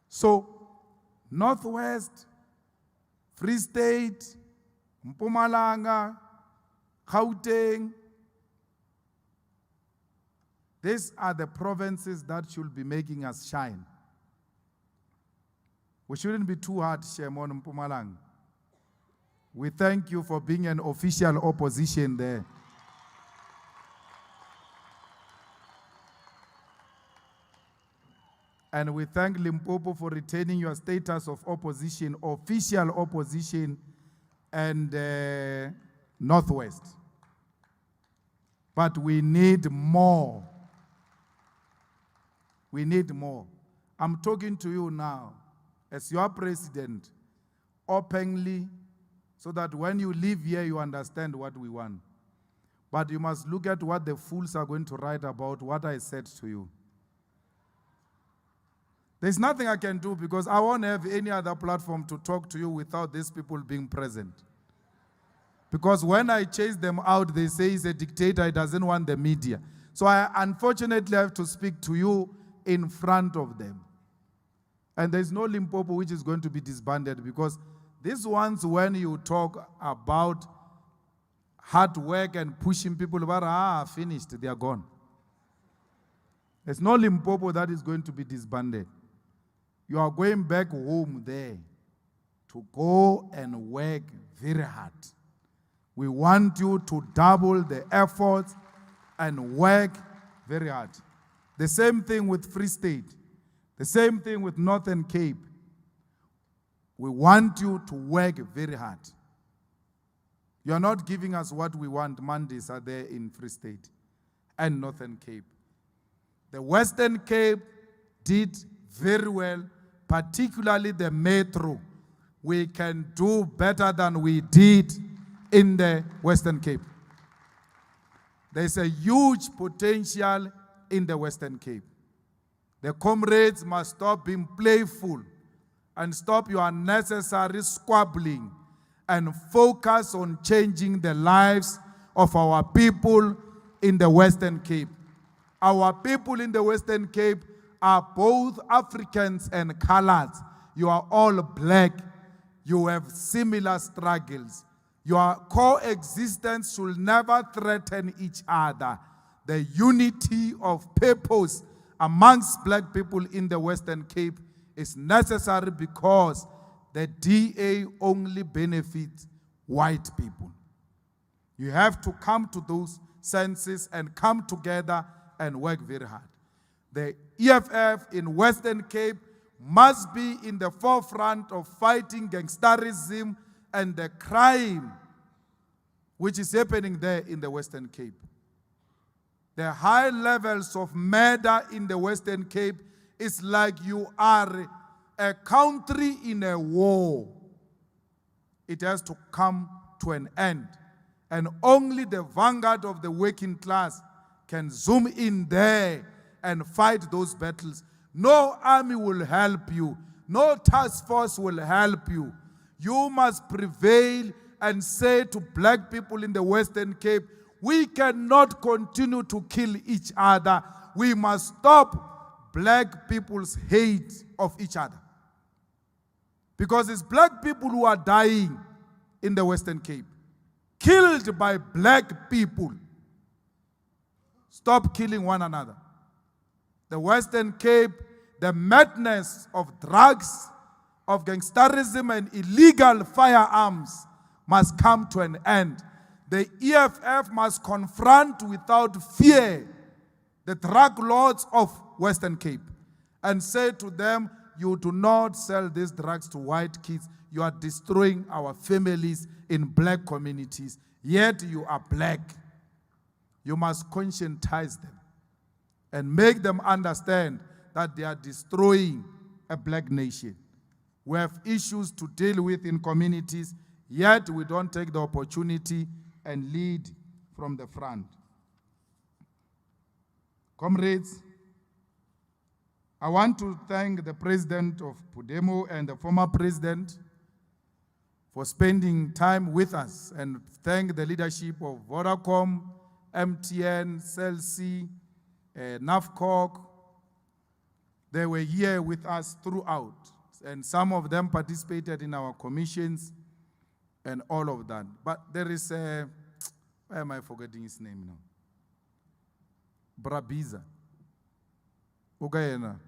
So, Northwest, Free State, Mpumalanga, Gauteng, these are the provinces that should be making us shine. We shouldn't be too hard, Shemon Mpumalanga. We thank you for being an official opposition there. And we thank Limpopo for retaining your status of opposition, official opposition, and Northwest. But we need more. We need more. I'm talking to you now as your president, openly, so that when you leave here, you understand what we want. But you must look at what the fools are going to write about what I said to you. There's nothing I can do, because I won't have any other platform to talk to you without these people being present. Because when I chase them out, they say he's a dictator, he doesn't want the media. So I unfortunately have to speak to you in front of them. And there's no Limpopo which is going to be disbanded, because these ones, when you talk about hard work and pushing people, finished, they are gone. There's no Limpopo that is going to be disbanded. You are going back home there to go and work very hard. We want you to double the efforts and work very hard. The same thing with Free State. The same thing with Northern Cape. We want you to work very hard. You are not giving us what we want. Mondays are there in Free State and Northern Cape. The Western Cape did very well, particularly the metro. We can do better than we did in the Western Cape. There's a huge potential in the Western Cape. The comrades must stop being playful and stop your unnecessary squabbling and focus on changing the lives of our people in the Western Cape. Our people in the Western Cape are both Africans and colored. You are all black. You have similar struggles. Your coexistence should never threaten each other. The unity of purpose amongst black people in the Western Cape is necessary because the DA only benefits white people. You have to come to those senses and come together and work very hard. The EFF in Western Cape must be in the forefront of fighting gangsterism and the crime which is happening there in the Western Cape. The high levels of murder in the Western Cape is like you are a country in a war. It has to come to an end. And only the vanguard of the working class can zoom in there and fight those battles. No army will help you. No task force will help you. You must prevail and say to black people in the Western Cape, we cannot continue to kill each other. We must stop black people's hate of each other. Because it's black people who are dying in the Western Cape, killed by black people. Stop killing one another. The Western Cape, the madness of drugs, of gangsterism and illegal firearms must come to an end. The EFF must confront without fear the drug lords of Western Cape and say to them, you do not sell these drugs to white kids. You are destroying our families in black communities. Yet you are black. You must conscientize them and make them understand that they are destroying a black nation. We have issues to deal with in communities, yet we don't take the opportunity and lead from the front. Comrades, I want to thank the president of Pudemo and the former president for spending time with us, and thank the leadership of Vodacom, MTN, CiC, NAFCOC. They were here with us throughout, and some of them participated in our commissions and all of that. But there is a, why am I forgetting his name now? Brabiza. Ugayena.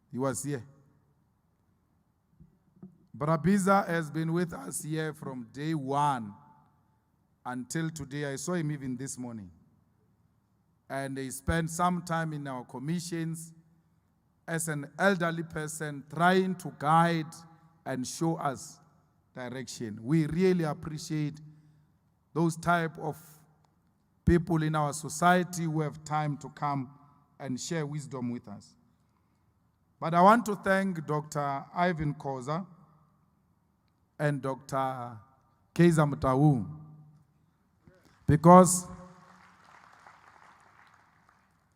He was here. Brabiza has been with us here from day one until today. I saw him even this morning. And he spent some time in our commissions as an elderly person trying to guide and show us direction. We really appreciate those type of people in our society who have time to come and share wisdom with us. But I want to thank Dr. Ivan Koza and Dr. Keiza Mutawu, because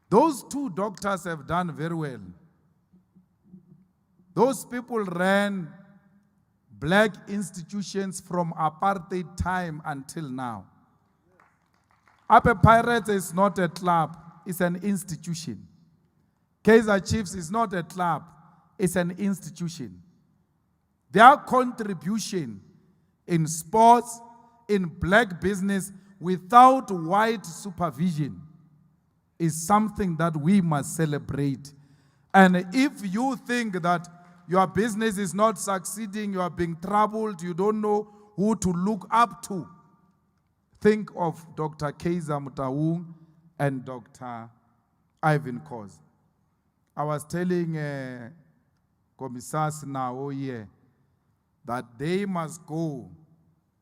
those two doctors have done very well. Those people ran black institutions from apartheid time until now. Upper Pirates is not a club, it's an institution. Kaizer Chiefs is not a club, it's an institution. Their contribution in sports, in black business, without white supervision is something that we must celebrate. And if you think that your business is not succeeding, you are being troubled, you don't know who to look up to, think of Dr. Keiza Mutawu and Dr. Ivan Koza. I was telling Commissar Sinao here that they must go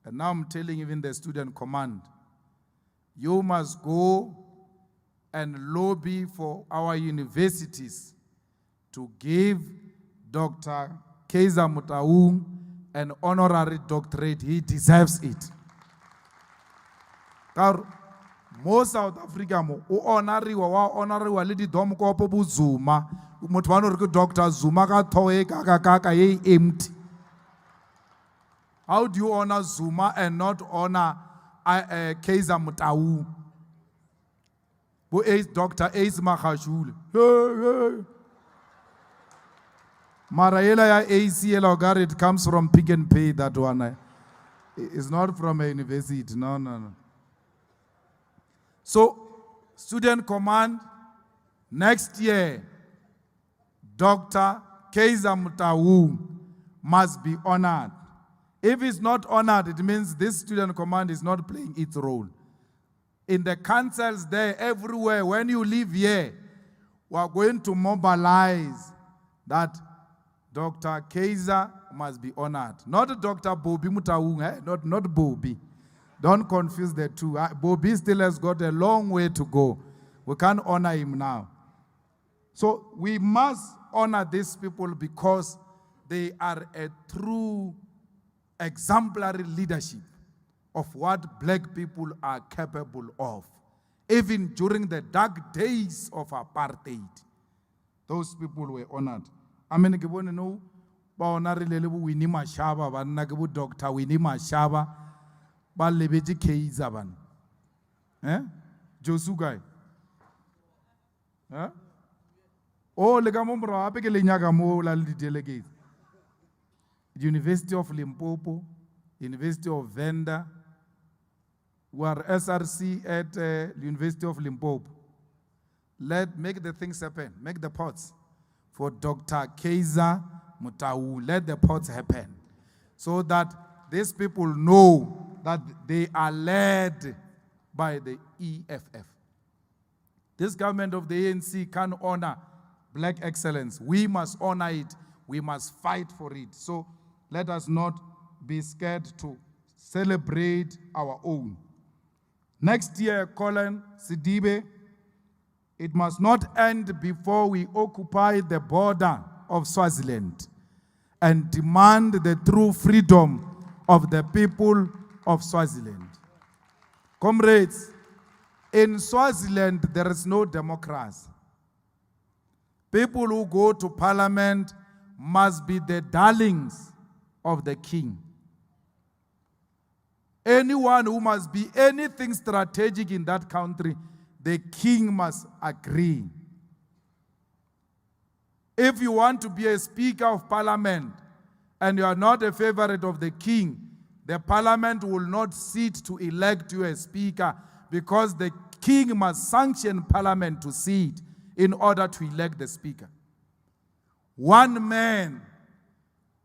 And now I'm telling even the student command, you must go and lobby for our universities to give Dr. Kaiser Motaung an honorary doctorate. He deserves it. Mo South Africa mo o honorariwa le di dom ko po Zuma motho ba no re ke Dr. Zuma ka thoe ka ye empty. How do you honor Zuma and not honor Kaiser Motaung? Who is Dr. Ace Magashule? Maraela ya ACL, it comes from Pick and Pay, that one. It's not from a university. No. So, student command, next year, Dr. Kaiser Motaung must be honored. If it's not honored, it means this student command is not playing its role. In the councils there, everywhere, when you live here, we are going to mobilize that Dr. Kaiser must be honored. Not Dr. Bobby Motaung, not Bobby. Don't confuse the two. Bobby still has got a long way to go. We can't honor him now. So we must honor these people because they are a true exemplary leadership of what black people are capable of. Even during the dark days of apartheid, those people were honored. I mean, ke bone no ba honorile le bo Winnie Mashaba ba nna ke bo Dr. Winnie Mashaba ba lebetse Kaiser ban. Josu guy. Oh, le ka mo mora ape ke le nyaka mo la le delegate. University of Limpopo, University of Venda, we are SRC at the University of Limpopo. Make the things happen, make the pots for Dr. Kaiser Motaung. Let the pots happen so that these people know that they are led by the EFF. This government of the ANC can honor black excellence. We must honor it. We must fight for it. So let us not be scared to celebrate our own. Next year, Colin Sidibe, it must not end before we occupy the border of Swaziland and demand the true freedom of the people of Swaziland. Comrades, in Swaziland, there is no democracy. People who go to parliament must be the darlings of the king. Anyone who must be anything strategic in that country, the king must agree. If you want to be a speaker of parliament and you are not a favorite of the king, the parliament will not sit to elect you a speaker because the king must sanction parliament to sit in order to elect the speaker. One man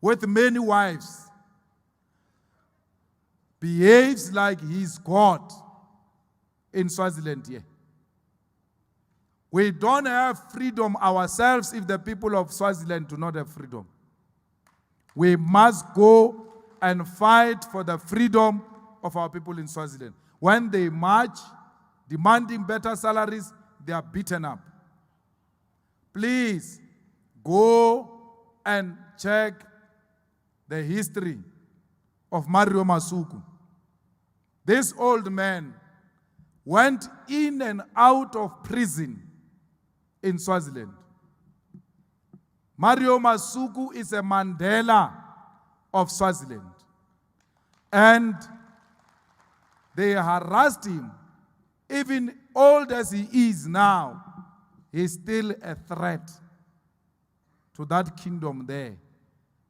with many wives behaves like he's God in Swaziland here. We don't have freedom ourselves if the people of Swaziland do not have freedom. We must go and fight for the freedom of our people in Swaziland. When they march, demanding better salaries, they are beaten up. Please go and check the history of Mario Masuku. This old man went in and out of prison in Swaziland. Mario Masuku is a Mandela of Swaziland. And they harassed him. Even old as he is now, he's still a threat to that kingdom there.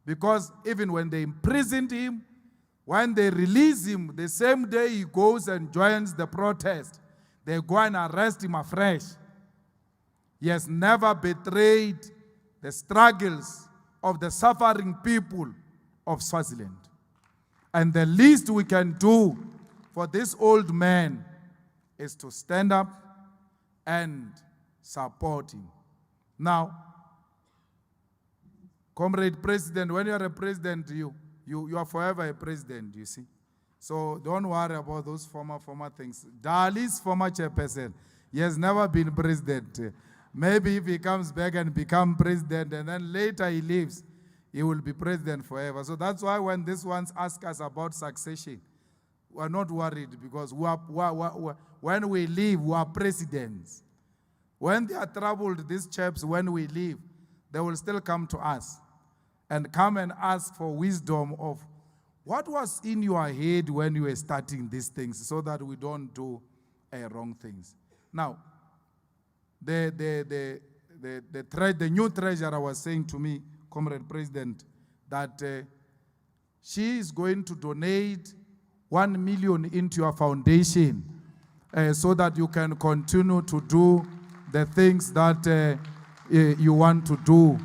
Because even when they imprisoned him, when they release him, the same day he goes and joins the protest, they go and arrest him afresh. He has never betrayed the struggles of the suffering people of Swaziland. And the least we can do for this old man is to stand up and support him. Now, Comrade President, when you are a president, you are forever a president, you see. So don't worry about those former things. Dali's former chairperson, he has never been president. Maybe if he comes back and become president and then later he leaves, he will be president forever. So that's why when these ones ask us about succession, we are not worried because when we leave, we are presidents. When they are troubled, these chaps, when we leave, they will still come to us and come and ask for wisdom of what was in your head when you were starting these things so that we don't do wrong things. Now, the new treasurer was saying to me, Comrade President, that she is going to donate 1 million into your foundation so that you can continue to do the things that you want to do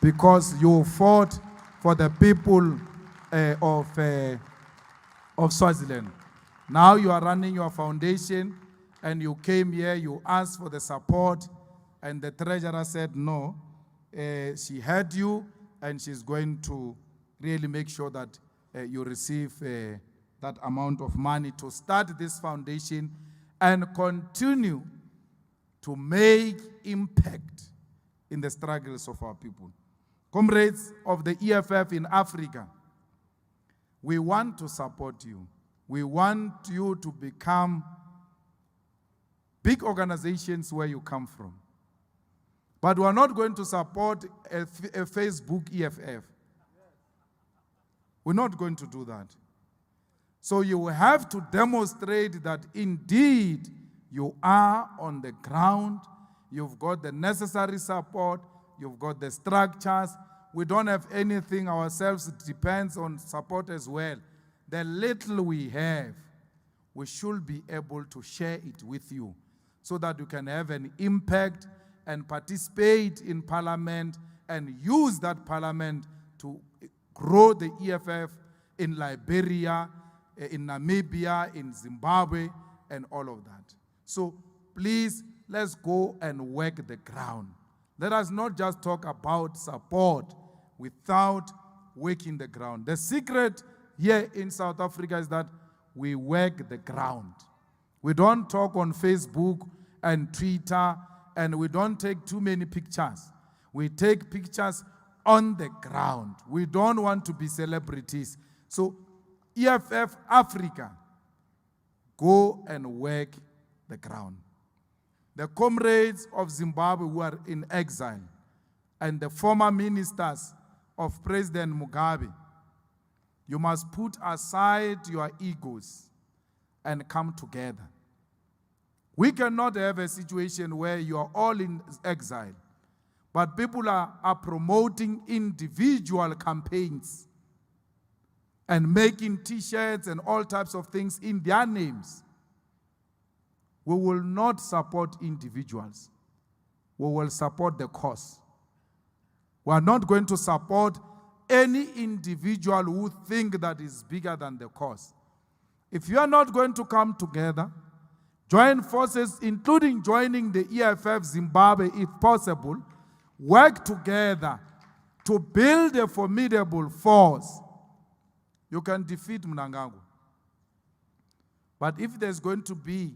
because you fought for the people of Swaziland. Now you are running your foundation and you came here, you asked for the support, and the treasurer said no. She heard you and she's going to really make sure that you receive that amount of money to start this foundation and continue to make impact in the struggles of our people. Comrades of the EFF in Africa, we want to support you. We want you to become big organizations where you come from. But we are not going to support a Facebook EFF. We're not going to do that. So you have to demonstrate that indeed you are on the ground, you've got the necessary support, you've got the structures. We don't have anything ourselves, it depends on support as well. The little we have, we should be able to share it with you so that you can have an impact and participate in parliament and use that parliament to grow the EFF in Liberia, in Namibia, in Zimbabwe, and all of that. So please, let's go and work the ground. Let us not just talk about support without working the ground. The secret here in South Africa is that we work the ground. We don't talk on Facebook and Twitter, and we don't take too many pictures. We take pictures on the ground. We don't want to be celebrities. So EFF Africa, go and work the ground. The comrades of Zimbabwe who are in exile and the former ministers of President Mugabe, you must put aside your egos and come together. We cannot have a situation where you are all in exile, but people are promoting individual campaigns and making T-shirts and all types of things in their names. We will not support individuals. We will support the cause. We are not going to support any individual who think that is bigger than the cause. If you are not going to come together, join forces, including joining the EFF Zimbabwe if possible, work together to build a formidable force, you can defeat Mnangagwa. But if there's going to be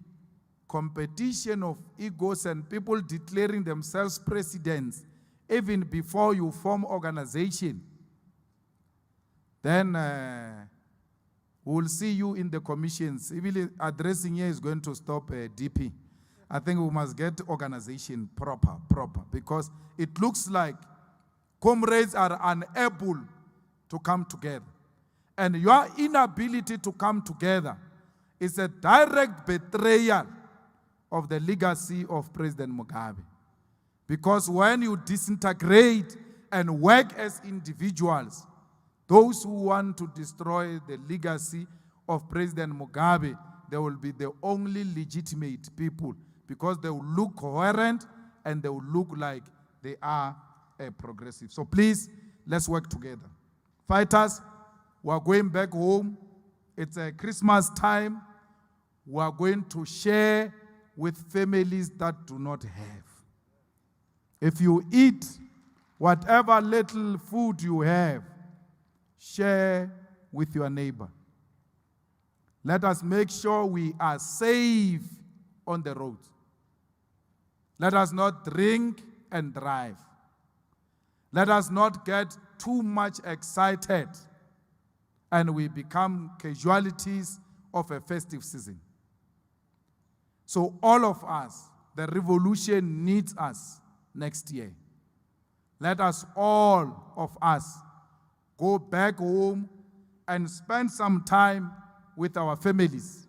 competition of egos and people declaring themselves presidents even before you form organization, then we'll see you in the commissions. Even addressing here is going to stop DP. I think we must get organization proper, because it looks like comrades are unable to come together. And your inability to come together is a direct betrayal of the legacy of President Mugabe. Because when you disintegrate and work as individuals, those who want to destroy the legacy of President Mugabe, they will be the only legitimate people because they will look coherent and they will look like they are progressive. So please, let's work together. Fighters, we are going back home. It's a Christmas time. We are going to share with families that do not have. If you eat whatever little food you have, share with your neighbor. Let us make sure we are safe on the road. Let us not drink and drive. Let us not get too much excited and we become casualties of a festive season. So all of us, the revolution needs us next year. Let us, all of us, go back home and spend some time with our families,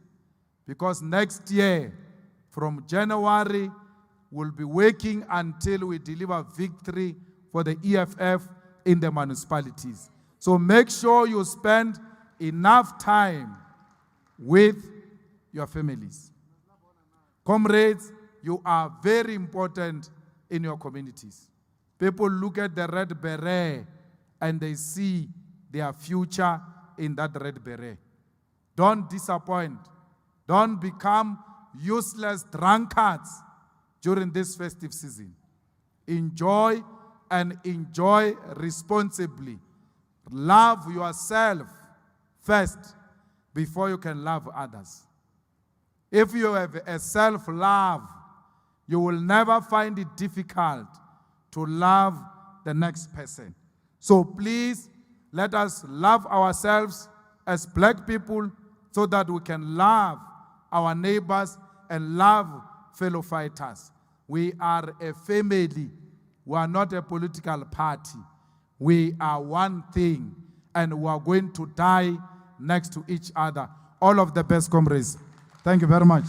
because next year, from January, we'll be working until we deliver victory for the EFF in the municipalities. So make sure you spend enough time with your families. Comrades, you are very important in your communities. People look at the red beret and they see their future in that red beret. Don't disappoint. Don't become useless drunkards during this festive season. Enjoy and enjoy responsibly. Love yourself first before you can love others. If you have a self-love, you will never find it difficult to love the next person. So please, let us love ourselves as black people so that we can love our neighbors and love fellow fighters. We are a family. We are not a political party. We are one thing, and we are going to die next to each other. All of the best, comrades. Thank you very much.